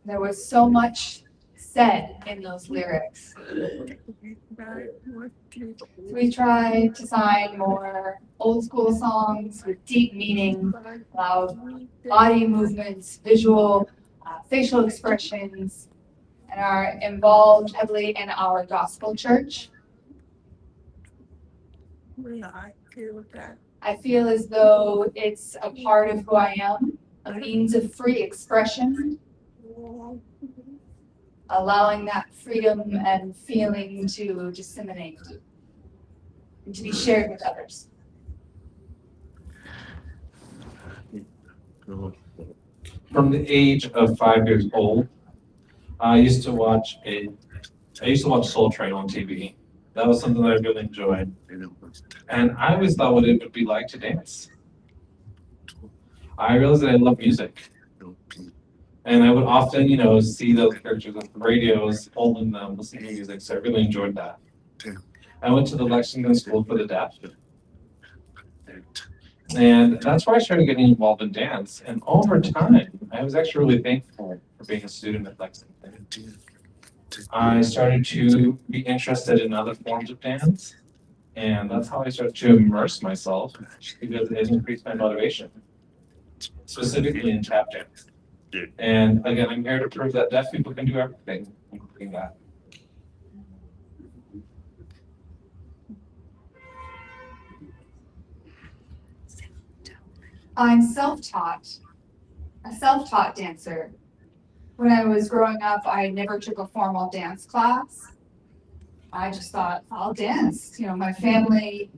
There was so much said in those lyrics. So we tried to find more old school songs with deep meaning, loud body movements, visual, facial expressions, and are involved heavily in our gospel church. I feel as though it's a part of who I am, a means of free expression, allowing that freedom and feeling to disseminate and to be shared with others. From the age of 5 years old, I used to watch Soul Train on TV. That was something that I really enjoyed. And I always thought what it would be like to dance. I realized that I love music. And I would often, see those characters on the radios, holding them, listening to music. So I really enjoyed that. I went to the Lexington School for the Deaf. And that's where I started getting involved in dance. And over time, I was actually really thankful for being a student at Lexington. I started to be interested in other forms of dance. And that's how I started to immerse myself, because it increased my motivation, specifically in tap dance. And again, I'm here to prove that deaf people can do everything, including that. I'm self-taught, a self-taught dancer. When I was growing up, I never took a formal dance class. I just thought, I'll dance. My family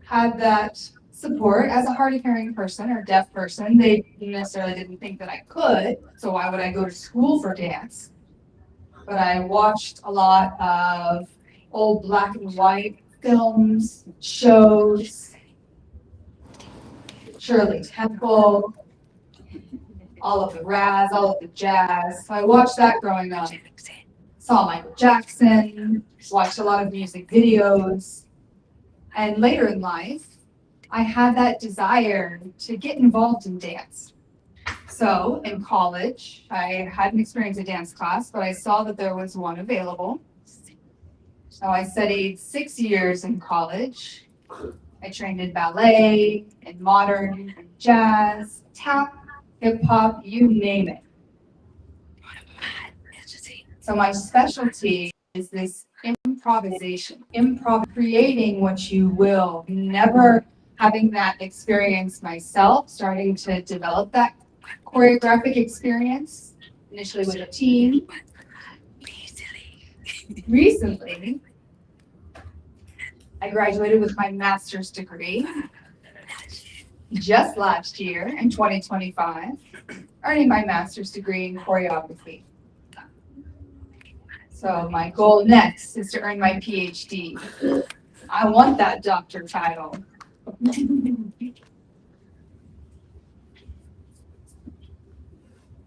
had that support. As a hard of hearing person or deaf person, they necessarily didn't think that I could. So why would I go to school for dance? But I watched a lot of old black and white films, shows, Shirley Temple, all of the Raz, all of the jazz. So I watched that growing up. Saw Michael Jackson, watched a lot of music videos. And later in life, I had that desire to get involved in dance. So in college, I hadn't experienced a dance class, but I saw that there was one available. So I studied 6 years in college. I trained in ballet, in modern, in jazz, tap, hip hop, you name it. So my specialty is this improvisation, creating what you will, never having that experience myself, starting to develop that choreographic experience, initially with a team. Recently, I graduated with my master's degree just last year in 2025, earning my master's degree in choreography. So my goal next is to earn my PhD. I want that doctor title.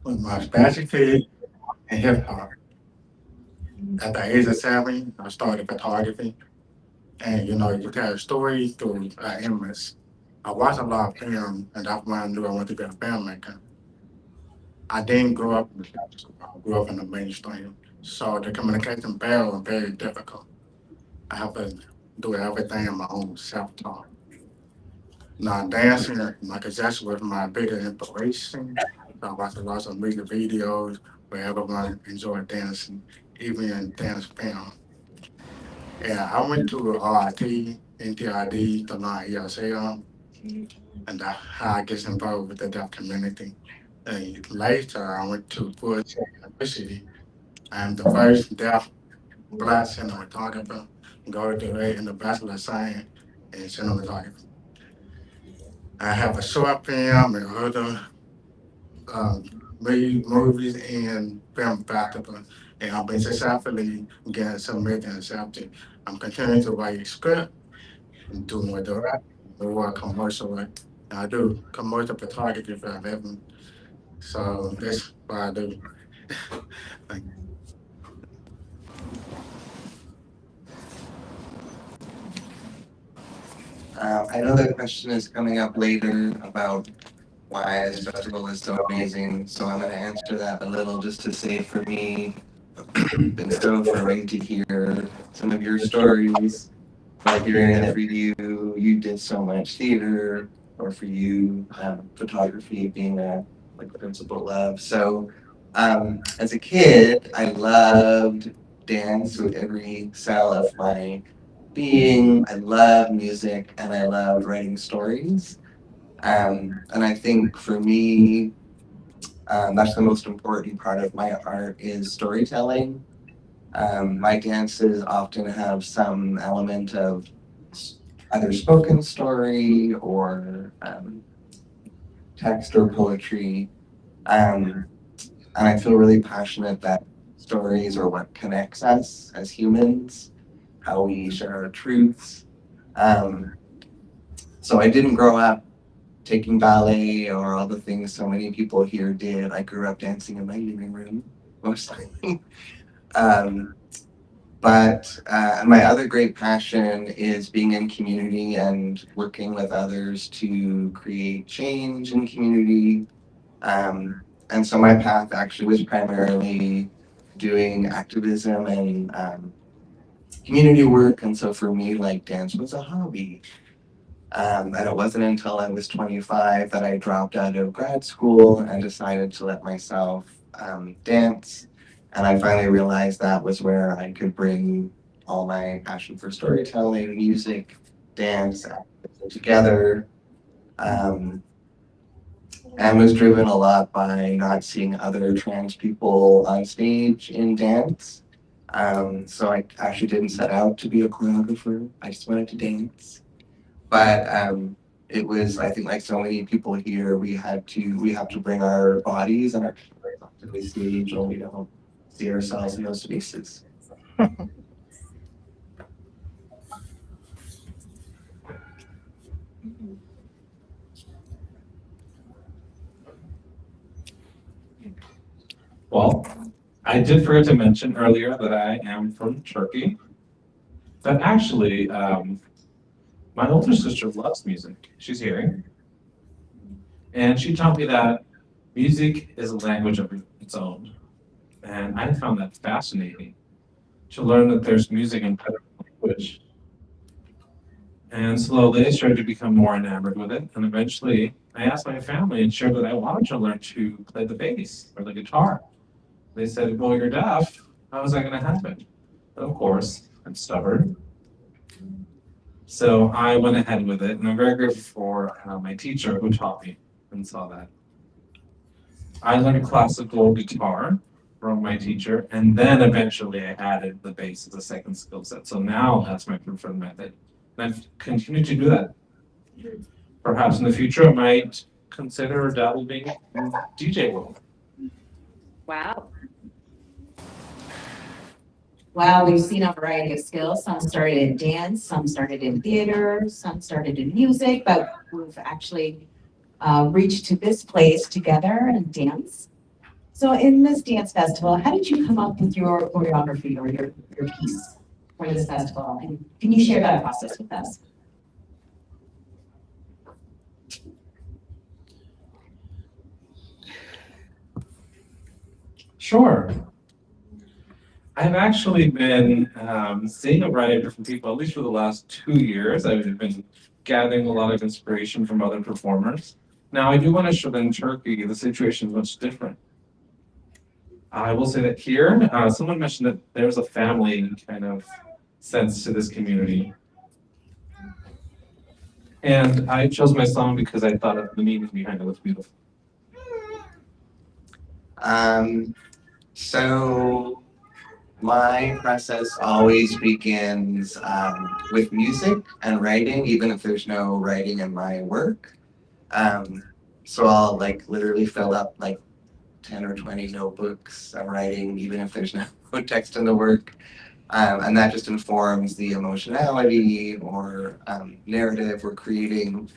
With my specialty in hip hop. At the age of 7, I started photography. And you tell stories through images. I watched a lot of film, and that's when I knew I wanted to be a filmmaker. I didn't grow up in the church, I grew up in the mainstream. So the communication barrier was very difficult. I have to do everything in my own self-taught. Now dancing, Michael Jackson was my biggest inspiration. So I watched lots of music videos where everyone enjoyed dancing, even in dance film. Yeah, I went to RIT, NTID, to learn ESL, and that's how I get involved with the deaf community. And later, I went to Full Sail University. I'm the first deaf Black cinematographer to go to in the Bachelor of Science in cinematography. I have a short film and other movies and film festival, and I've been successfully getting submitted and accepted. I'm continuing to write script and do more direct, more commercial work. I do commercial photography for a living, so that's what I do. Thank you. I know the question is coming up later about why this festival is so amazing, so I'm gonna answer that a little just to say for me, been so affirming to hear some of your stories. Like hearing that for you, you did so much theater, or for you, photography being a like principal love. So, as a kid, I loved dance with every cell of my being. I love music and I love writing stories. And I think for me, that's the most important part of my art is storytelling. My dances often have some element of either spoken story or text or poetry. And I feel really passionate that stories are what connects us as humans, how we share our truths. So I didn't grow up taking ballet or all the things so many people here did. I grew up dancing in my living room mostly. But my other great passion is being in community and working with others to create change in community. And so my path actually was primarily doing activism and community work. And so for me, like dance was a hobby. And it wasn't until I was 25 that I dropped out of grad school and decided to let myself dance. And I finally realized that was where I could bring all my passion for storytelling, music, dance together. And was driven a lot by not seeing other trans people on stage in dance. So I actually didn't set out to be a choreographer. I just wanted to dance. But it was, I think, like so many people here, we have to bring our bodies and our careers onto the stage, or we don't see ourselves in those spaces. Well, I did forget to mention earlier that I am from Turkey. But actually, my older sister loves music. She's here. And she taught me that music is a language of its own. And I found that fascinating to learn that there's music in other language. And slowly I started to become more enamored with it. And eventually I asked my family and shared that I wanted to learn to play the bass or the guitar. They said, well, you're deaf. How is that going to happen? But of course, I'm stubborn. So I went ahead with it. And I'm very grateful for my teacher who taught me and saw that. I learned classical guitar from my teacher, and then eventually I added the bass as a second skill set. So now that's my preferred method. And I've continued to do that. Perhaps in the future, I might consider dabbling in DJ world. Wow. Wow, we've seen a variety of skills. Some started in dance, some started in theater, some started in music, but we've actually reached to this place together and dance. So in this dance festival, how did you come up with your choreography or your piece for this festival? And can you share that process with us? Sure. I've actually been seeing a variety of different people, at least for the last 2 years. I've been gathering a lot of inspiration from other performers. Now, I do want to show that in Turkey, the situation is much different. I will say that here, someone mentioned that there's a family kind of sense to this community. And I chose my song because I thought of the meaning behind it was beautiful. So my process always begins with music and writing, even if there's no writing in my work. So I'll like literally fill up like 10 or 20 notebooks of writing, even if there's no text in the work. And that just informs the emotionality or narrative we're creating.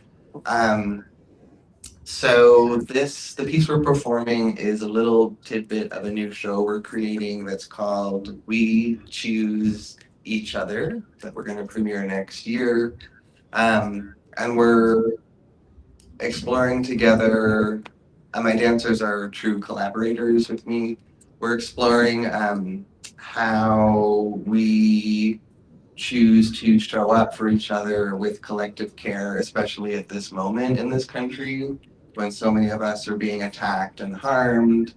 So the piece we're performing is a little tidbit of a new show we're creating that's called We Choose Each Other, that we're going to premiere next year. And we're exploring together, my dancers are true collaborators with me. We're exploring how we choose to show up for each other with collective care, especially at this moment in this country when so many of us are being attacked and harmed.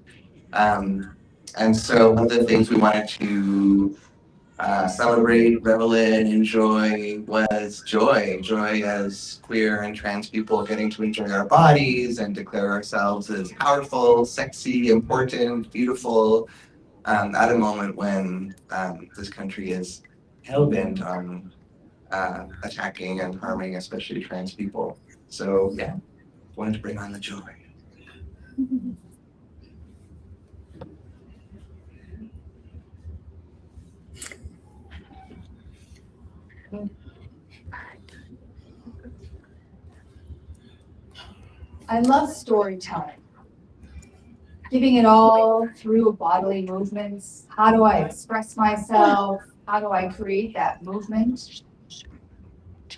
And so one of the things we wanted to celebrate, revel in, enjoy was joy. Joy as queer and trans people getting to enjoy our bodies and declare ourselves as powerful, sexy, important, beautiful, at a moment when this country is hell-bent on attacking and harming, especially trans people. So yeah, wanted to bring on the joy. I love storytelling. Giving it all through bodily movements. How do I express myself? How do I create that movement?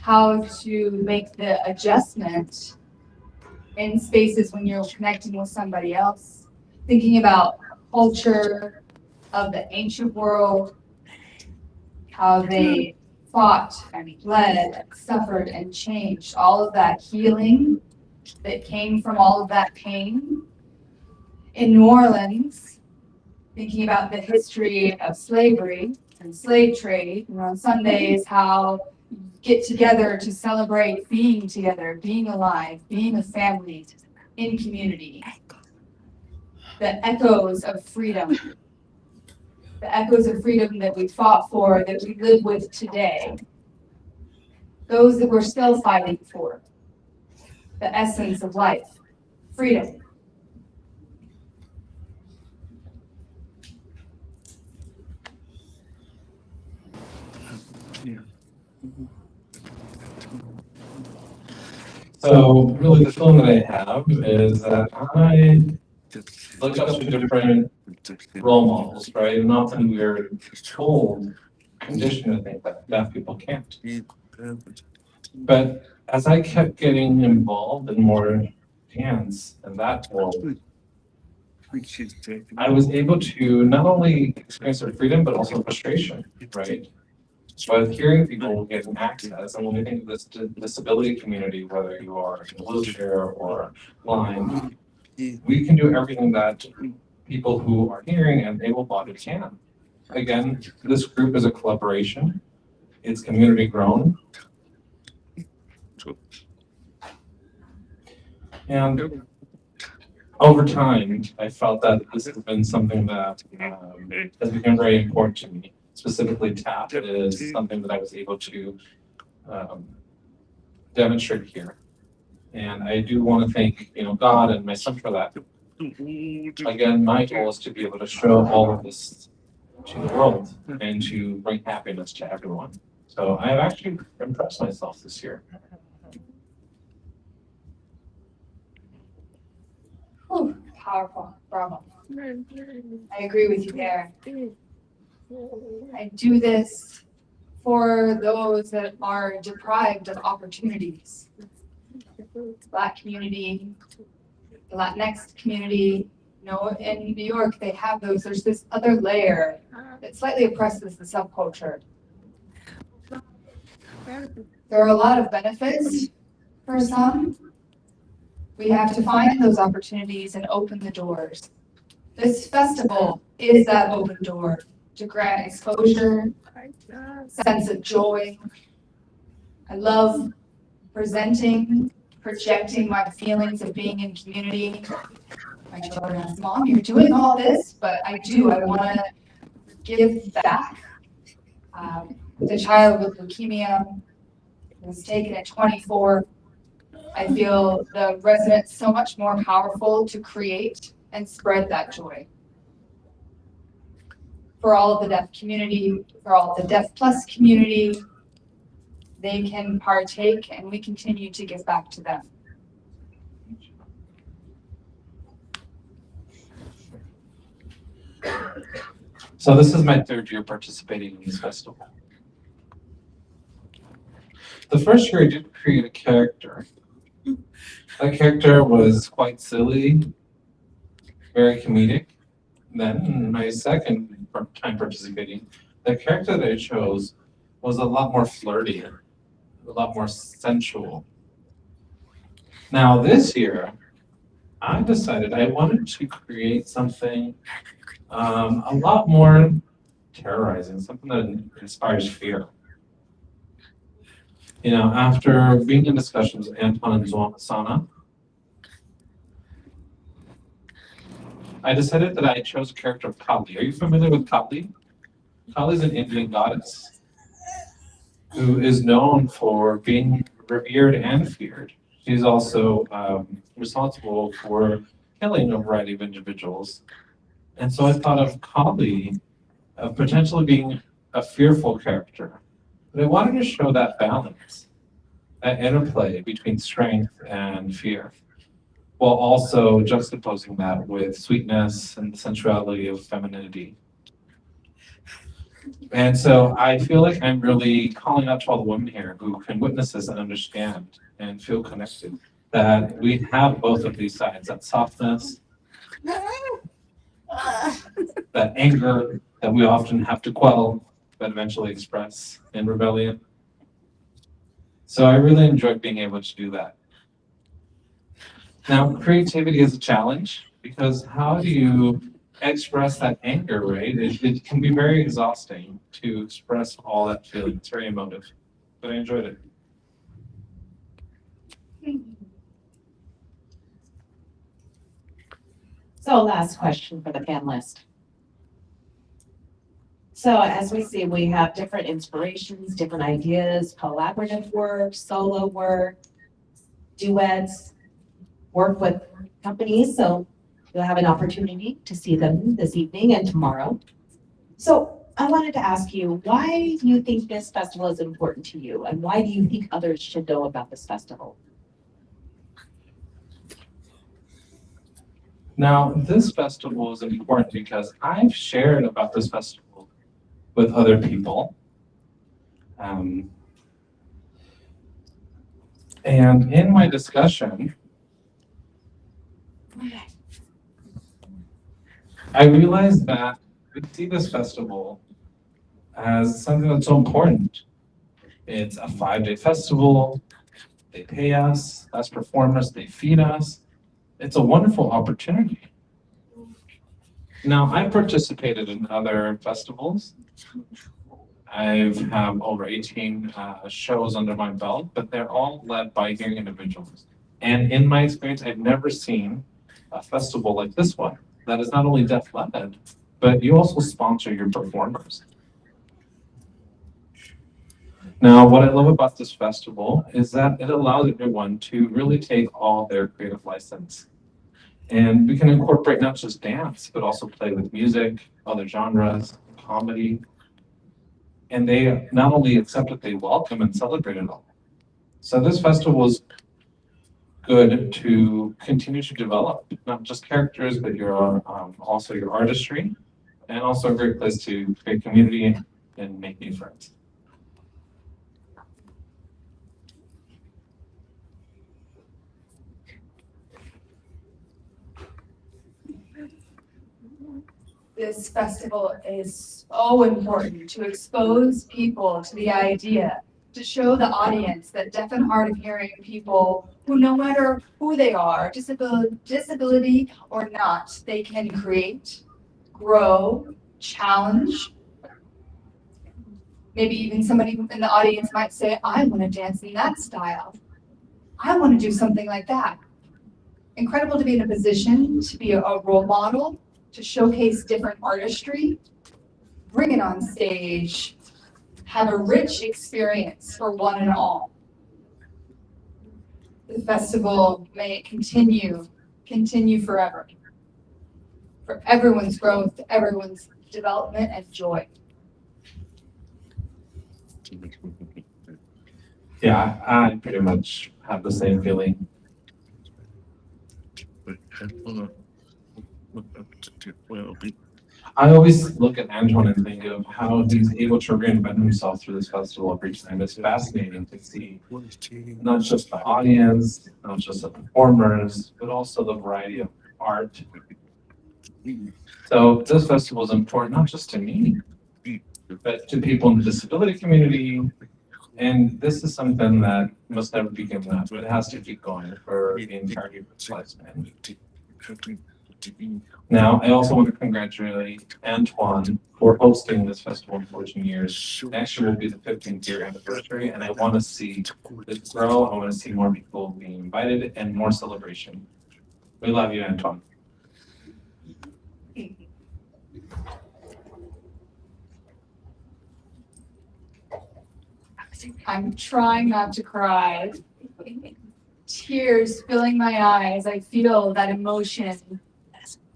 How to make the adjustment in spaces when you're connecting with somebody else. Thinking about culture of the ancient world, how they fought and bled, suffered and changed, all of that healing that came from all of that pain. In New Orleans, thinking about the history of slavery and slave trade, and on Sundays, how you get together to celebrate being together, being alive, being a family in community. The echoes of freedom. The echoes of freedom that we fought for, that we live with today. Those that we're still fighting for. The essence of life, freedom. So really the feeling that I have is that I look up to different role models, right? And often we're told, conditioned to think that deaf people can't. But as I kept getting involved in more dance and that world, I was able to not only experience their freedom, but also frustration, right? But hearing people getting access, and when we think of this disability community, whether you are in a wheelchair or blind, we can do everything that people who are hearing and able-bodied can. Again, this group is a collaboration. It's community grown. And over time, I felt that this has been something that has become very important to me. Specifically, TAP is something that I was able to demonstrate here. And I do want to thank, God and my son for that. Again, my goal is to be able to show all of this to the world and to bring happiness to everyone. So I've actually impressed myself this year. Whew, powerful, bravo. I agree with you there. I do this for those that are deprived of opportunities. Black community, the Latinx community, in New York, they have those. There's this other layer that slightly oppresses the subculture. There are a lot of benefits for some. We have to find those opportunities and open the doors. This festival is that open door to grant exposure, sense of joy. I love presenting, projecting my feelings of being in community. My children ask, Mom, you're doing all this, but I want to give back. The child with leukemia was taken at 24. I feel the residents so much more powerful to create and spread that joy. For all of the deaf community, for all of the Deaf Plus community, they can partake and we continue to give back to them. So this is my third year participating in this festival. The first year I did create a character. That character was quite silly, very comedic. Then my second time participating, the character that I chose was a lot more flirty, a lot more sensual. Now this year, I decided I wanted to create something a lot more terrorizing, something that inspires fear. After being in discussions with Anton and Sana, I decided that I chose a character of Kali. Are you familiar with Kali? Kali is an Indian goddess who is known for being revered and feared. She's also responsible for killing a variety of individuals. And so I thought of Kali potentially being a fearful character. But I wanted to show that balance, that interplay between strength and fear, while also juxtaposing that with sweetness and the sensuality of femininity. And so I feel like I'm really calling out to all the women here who can witness this and understand and feel connected, that we have both of these sides, that softness, that anger that we often have to quell, but eventually express in rebellion. So I really enjoyed being able to do that. Now, creativity is a challenge because how do you express that anger, right? It can be very exhausting to express all that feeling. It's very emotive, but I enjoyed it. So last question for the panelist. So as we see, we have different inspirations, different ideas, collaborative work, solo work, duets, work with companies. So you'll have an opportunity to see them this evening and tomorrow. So I wanted to ask you, why do you think this festival is important to you? And why do you think others should know about this festival? Now, this festival is important because I've shared about this festival with other people. And in my discussion, I realized that we see this festival as something that's so important. It's a 5-day festival. They pay us as performers, they feed us. It's a wonderful opportunity. Now, I participated in other festivals. I have over 18 shows under my belt, but they're all led by hearing individuals. And in my experience, I've never seen a festival like this one that is not only deaf led, but you also sponsor your performers. Now, what I love about this festival is that it allows everyone to really take all their creative license. And we can incorporate not just dance, but also play with music, other genres, comedy. And they not only accept it, they welcome and celebrate it all. So this festival is good to continue to develop not just characters, but your also your artistry, and also a great place to create community and make new friends. This festival is so important to expose people to the idea, to show the audience that deaf and hard of hearing people who, no matter who they are, disability or not, they can create, grow, challenge. Maybe even somebody in the audience might say, I want to dance in that style. I want to do something like that. Incredible to be in a position to be a role model, to showcase different artistry, bring it on stage, have a rich experience for one and all. The festival may continue forever, for everyone's growth, everyone's development and joy. Yeah, I pretty much have the same feeling. I always look at Antoine and think of how he's able to reinvent himself through this festival every time. It's fascinating to see not just the audience, not just the performers, but also the variety of art. So this festival is important not just to me, but to people in the disability community. And this is something that must never be given up. It has to keep going for the entirety of its lifespan. Now, I also want to congratulate Antoine for hosting this festival in 14 years. Next year will be the 15th year anniversary, and I want to see this grow. I want to see more people being invited and more celebration. We love you, Antoine. I'm trying not to cry. Tears filling my eyes. I feel that emotion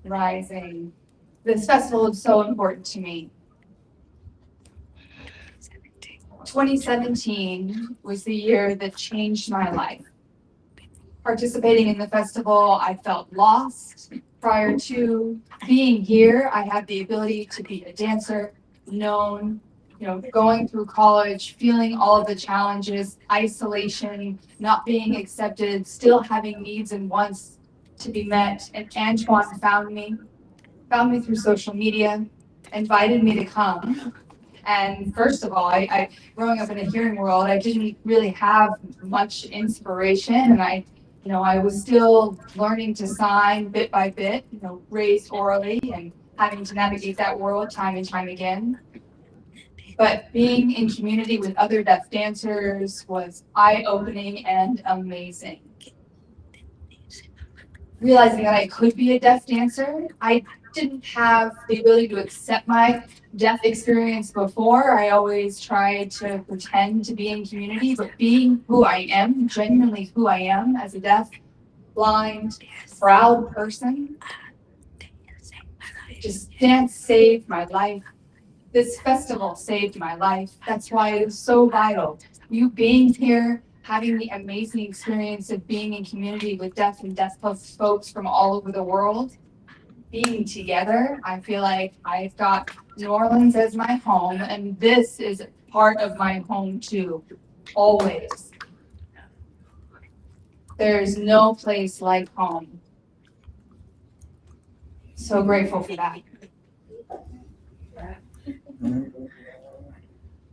rising. This festival is so important to me. 2017 was the year that changed my life. Participating in the festival, I felt lost. Prior to being here, I had the ability to be a dancer, known, going through college, feeling all of the challenges, isolation, not being accepted, still having needs and wants to be met. And Antoine found me through social media, invited me to come. And first of all, I growing up in a hearing world, I didn't really have much inspiration, and I was still learning to sign bit by bit, raised orally and having to navigate that world time and time again. But being in community with other deaf dancers was eye-opening and amazing. Realizing that I could be a deaf dancer, I didn't have the ability to accept my deaf experience before. I always tried to pretend to be in community, but being who I am, genuinely who I am as a deaf, blind, proud person, just dance saved my life. This festival saved my life. That's why it is so vital. You being here, having the amazing experience of being in community with deaf and deaf plus folks from all over the world, being together, I feel like I've got New Orleans as my home, and this is part of my home too, always. There's no place like home. So grateful for that.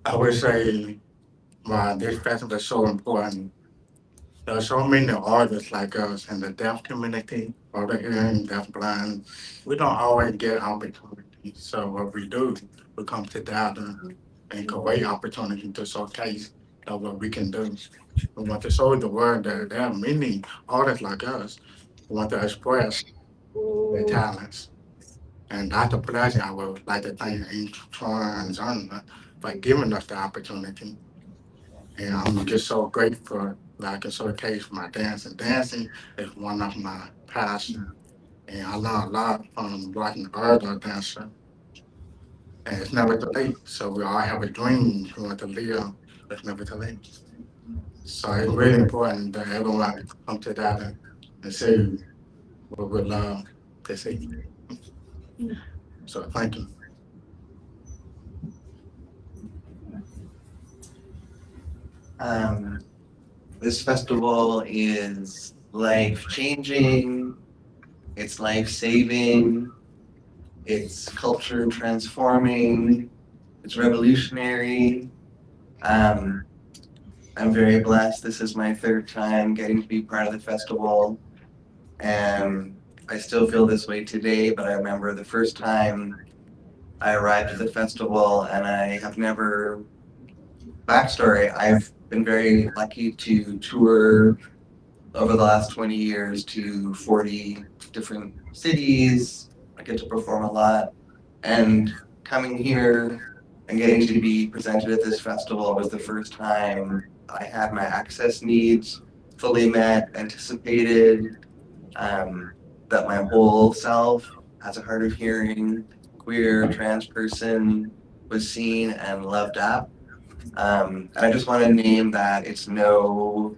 I would say this festival is so important. There are so many artists like us in the deaf community, hard of hearing, deaf blind. We don't always get opportunities. So what we do, we come together and create opportunity to showcase what we can do. We want to show the world that there are many artists like us who want to express their talents. And Dr. Palacio, I would like to thank Antoine and Zonda for giving us the opportunity. And I'm just so grateful that I can showcase my dancing. Dancing is one of my passions. And I learned a lot from watching other dancers. And it's never too late. So we all have a dream. We want to live. It's never too late. So it's really important that everyone come together and see what we love to see. So thank you. This festival is life changing, it's life saving, it's culture transforming, it's revolutionary. I'm very blessed. This is my third time getting to be part of the festival. And I still feel this way today, but I remember the first time I arrived at the festival and I have never, backstory, I've been very lucky to tour over the last 20 years to 40 different cities. I get to perform a lot. And coming here and getting to be presented at this festival was the first time I had my access needs fully met, anticipated, that my whole self as a hard of hearing, queer, trans person was seen and loved up. And I just want to name that it's no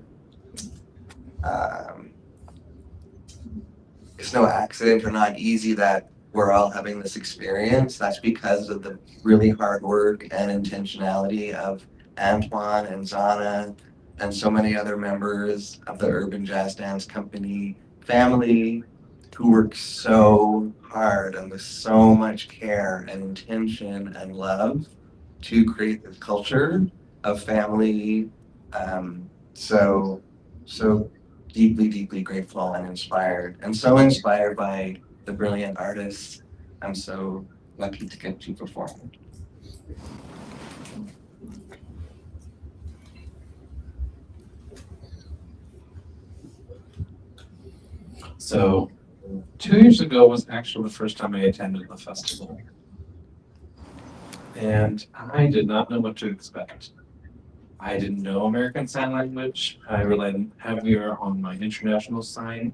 accident or not easy that we're all having this experience. That's because of the really hard work and intentionality of Antoine and Zana and so many other members of the Urban Jazz Dance Company family who work so hard and with so much care and intention and love to create this culture of family. So deeply, deeply grateful and inspired, and so inspired by the brilliant artists I'm so lucky to get to perform. So 2 years ago was actually the first time I attended the festival. And I did not know what to expect. I didn't know American Sign Language. I relied heavier on my international sign.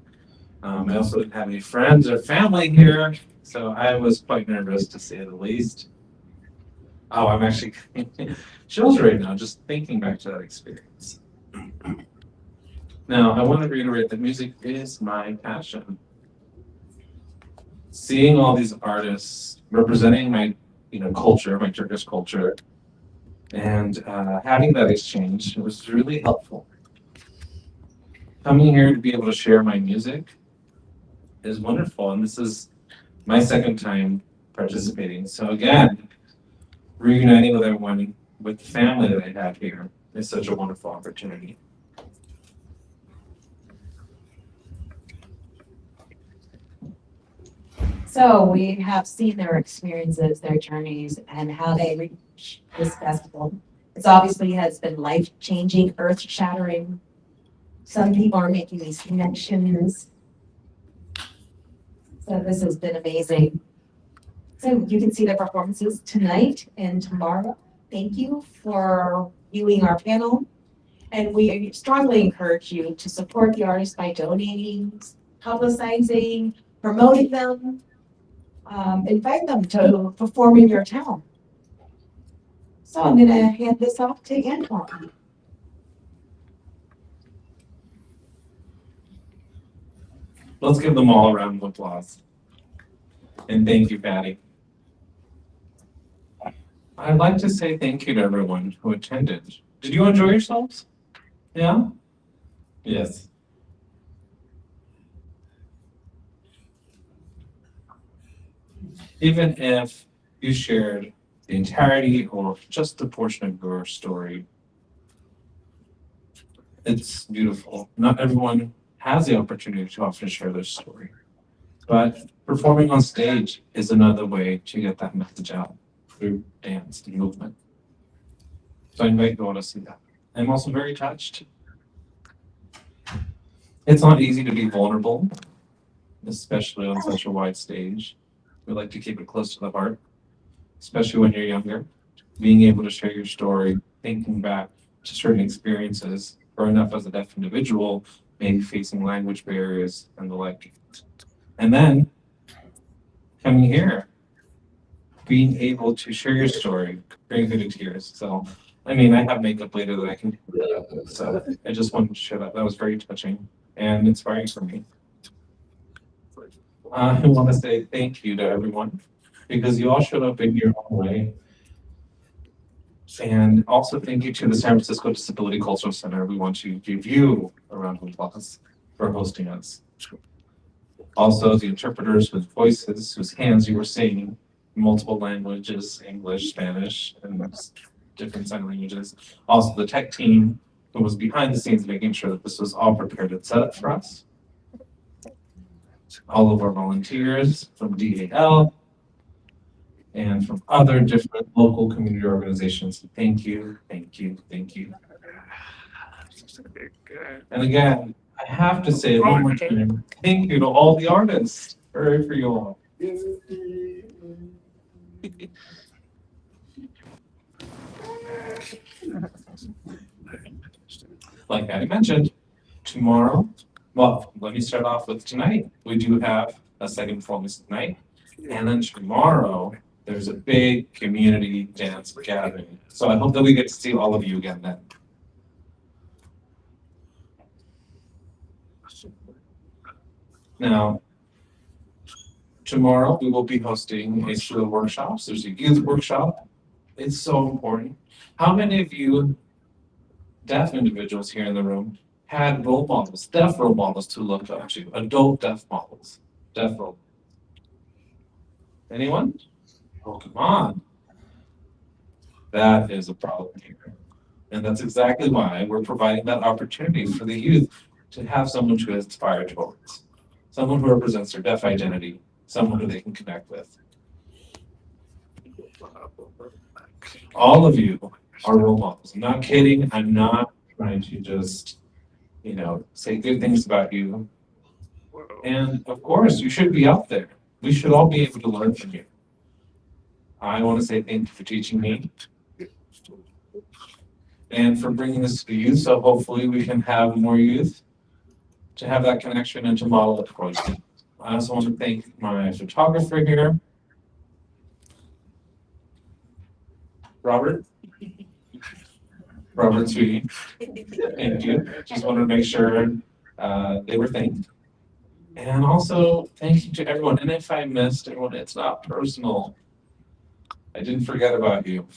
I also didn't have any friends or family here, so I was quite nervous to say the least. Oh, I'm actually chills right now just thinking back to that experience. Now, I want to reiterate that music is my passion. Seeing all these artists representing my, culture, my Turkish culture, and having that exchange was really helpful. Coming here to be able to share my music is wonderful, and this is my second time participating. So again, reuniting with everyone, with the family that I have here, is such a wonderful opportunity. So we have seen their experiences, their journeys, and how they reach this festival. It's obviously has been life-changing, earth-shattering. Some people are making these connections. So this has been amazing. So you can see the performances tonight and tomorrow. Thank you for viewing our panel. And we strongly encourage you to support the artists by donating, publicizing, promoting them. Invite them to perform in your town. So I'm going to hand this off to Antoine. Let's give them all a round of applause. And thank you, Patty. I'd like to say thank you to everyone who attended. Did you enjoy yourselves? Yeah? Yes. Even if you shared the entirety or just a portion of your story, it's beautiful. Not everyone has the opportunity to often share their story, but performing on stage is another way to get that message out through dance and movement. So I invite you all to see that. I'm also very touched. It's not easy to be vulnerable especially on such a wide stage. We like to keep it close to the heart, especially when you're younger. Being able to share your story, thinking back to certain experiences, growing up as a deaf individual, maybe facing language barriers and the like. And then coming here, being able to share your story, bring me to tears. So, I mean, I have makeup later that I can do that. So I just wanted to share that. That was very touching and inspiring for me. I want to say thank you to everyone because you all showed up in your own way. And also thank you to the San Francisco Disability Cultural Center. We want to give you a round of applause for hosting us. Also, the interpreters whose voices, whose hands you were seeing in multiple languages, English, Spanish, and different sign languages. Also, the tech team who was behind the scenes making sure that this was all prepared and set up for us. All of our volunteers from DAL and from other different local community organizations. Thank you, thank you, thank you. And again, I have to say one more time, thank you to all the artists. Hooray for you all. Like I mentioned, tomorrow, well, let me start off with tonight. We do have a second performance tonight. And then tomorrow, there's a big community dance gathering. So I hope that we get to see all of you again then. Now, tomorrow we will be hosting a slew of workshops. There's a youth workshop. It's so important. How many of you deaf individuals here in the room had role models, deaf role models to look up to, adult deaf models, deaf role? Anyone? Oh, come on. That is a problem here. And that's exactly why we're providing that opportunity for the youth to have someone to aspire towards, someone who represents their deaf identity, someone who they can connect with. All of you are role models. I'm not kidding. I'm not trying to just, say good things about you. And of course, you should be out there. We should all be able to learn from you. I want to say thank you for teaching me and for bringing this to the youth. So hopefully we can have more youth to have that connection and to model it for you. I also want to thank my photographer here, Robert Sweetie. Thank you. Just wanted to make sure they were thanked. And also thank you to everyone. And if I missed anyone, it's not personal. I didn't forget about you.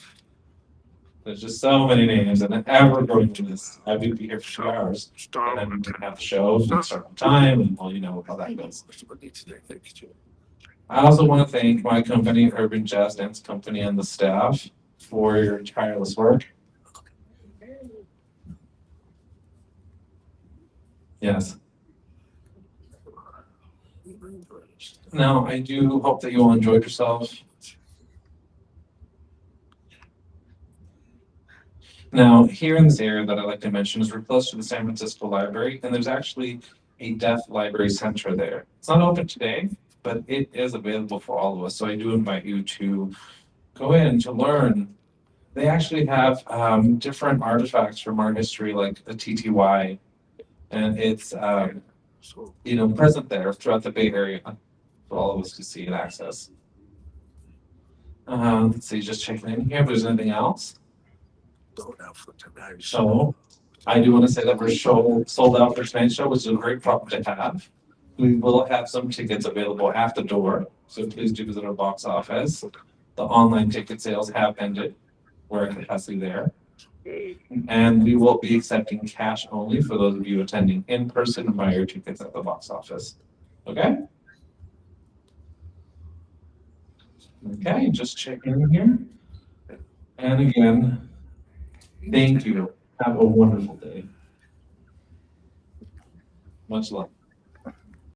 There's just so many names, and ever going to this, I would be here for 2 hours. And then we can have the show, and start on time, and well, you know how that goes. I also want to thank my company, Urban Jazz Dance Company, and the staff for your tireless work. Yes. Now, I do hope that you all enjoyed yourselves. Now, here in this area that I'd like to mention is we're close to the San Francisco Library, and there's actually a deaf library center there. It's not open today, but it is available for all of us. So I do invite you to go in to learn. They actually have different artifacts from art history, like the TTY, and it's present there throughout the Bay Area for all of us to see and access. Let's see, just checking in here if there's anything else. So I do want to say that we're sold out for tonight's show, which is a great problem to have. We will have some tickets available at the door, so please do visit our box office. The online ticket sales have ended. We're at capacity there. And we will be accepting cash only for those of you attending in person and buy your tickets at the box office. Okay? Okay, just checking in here. And again, thank you. Have a wonderful day. Much love.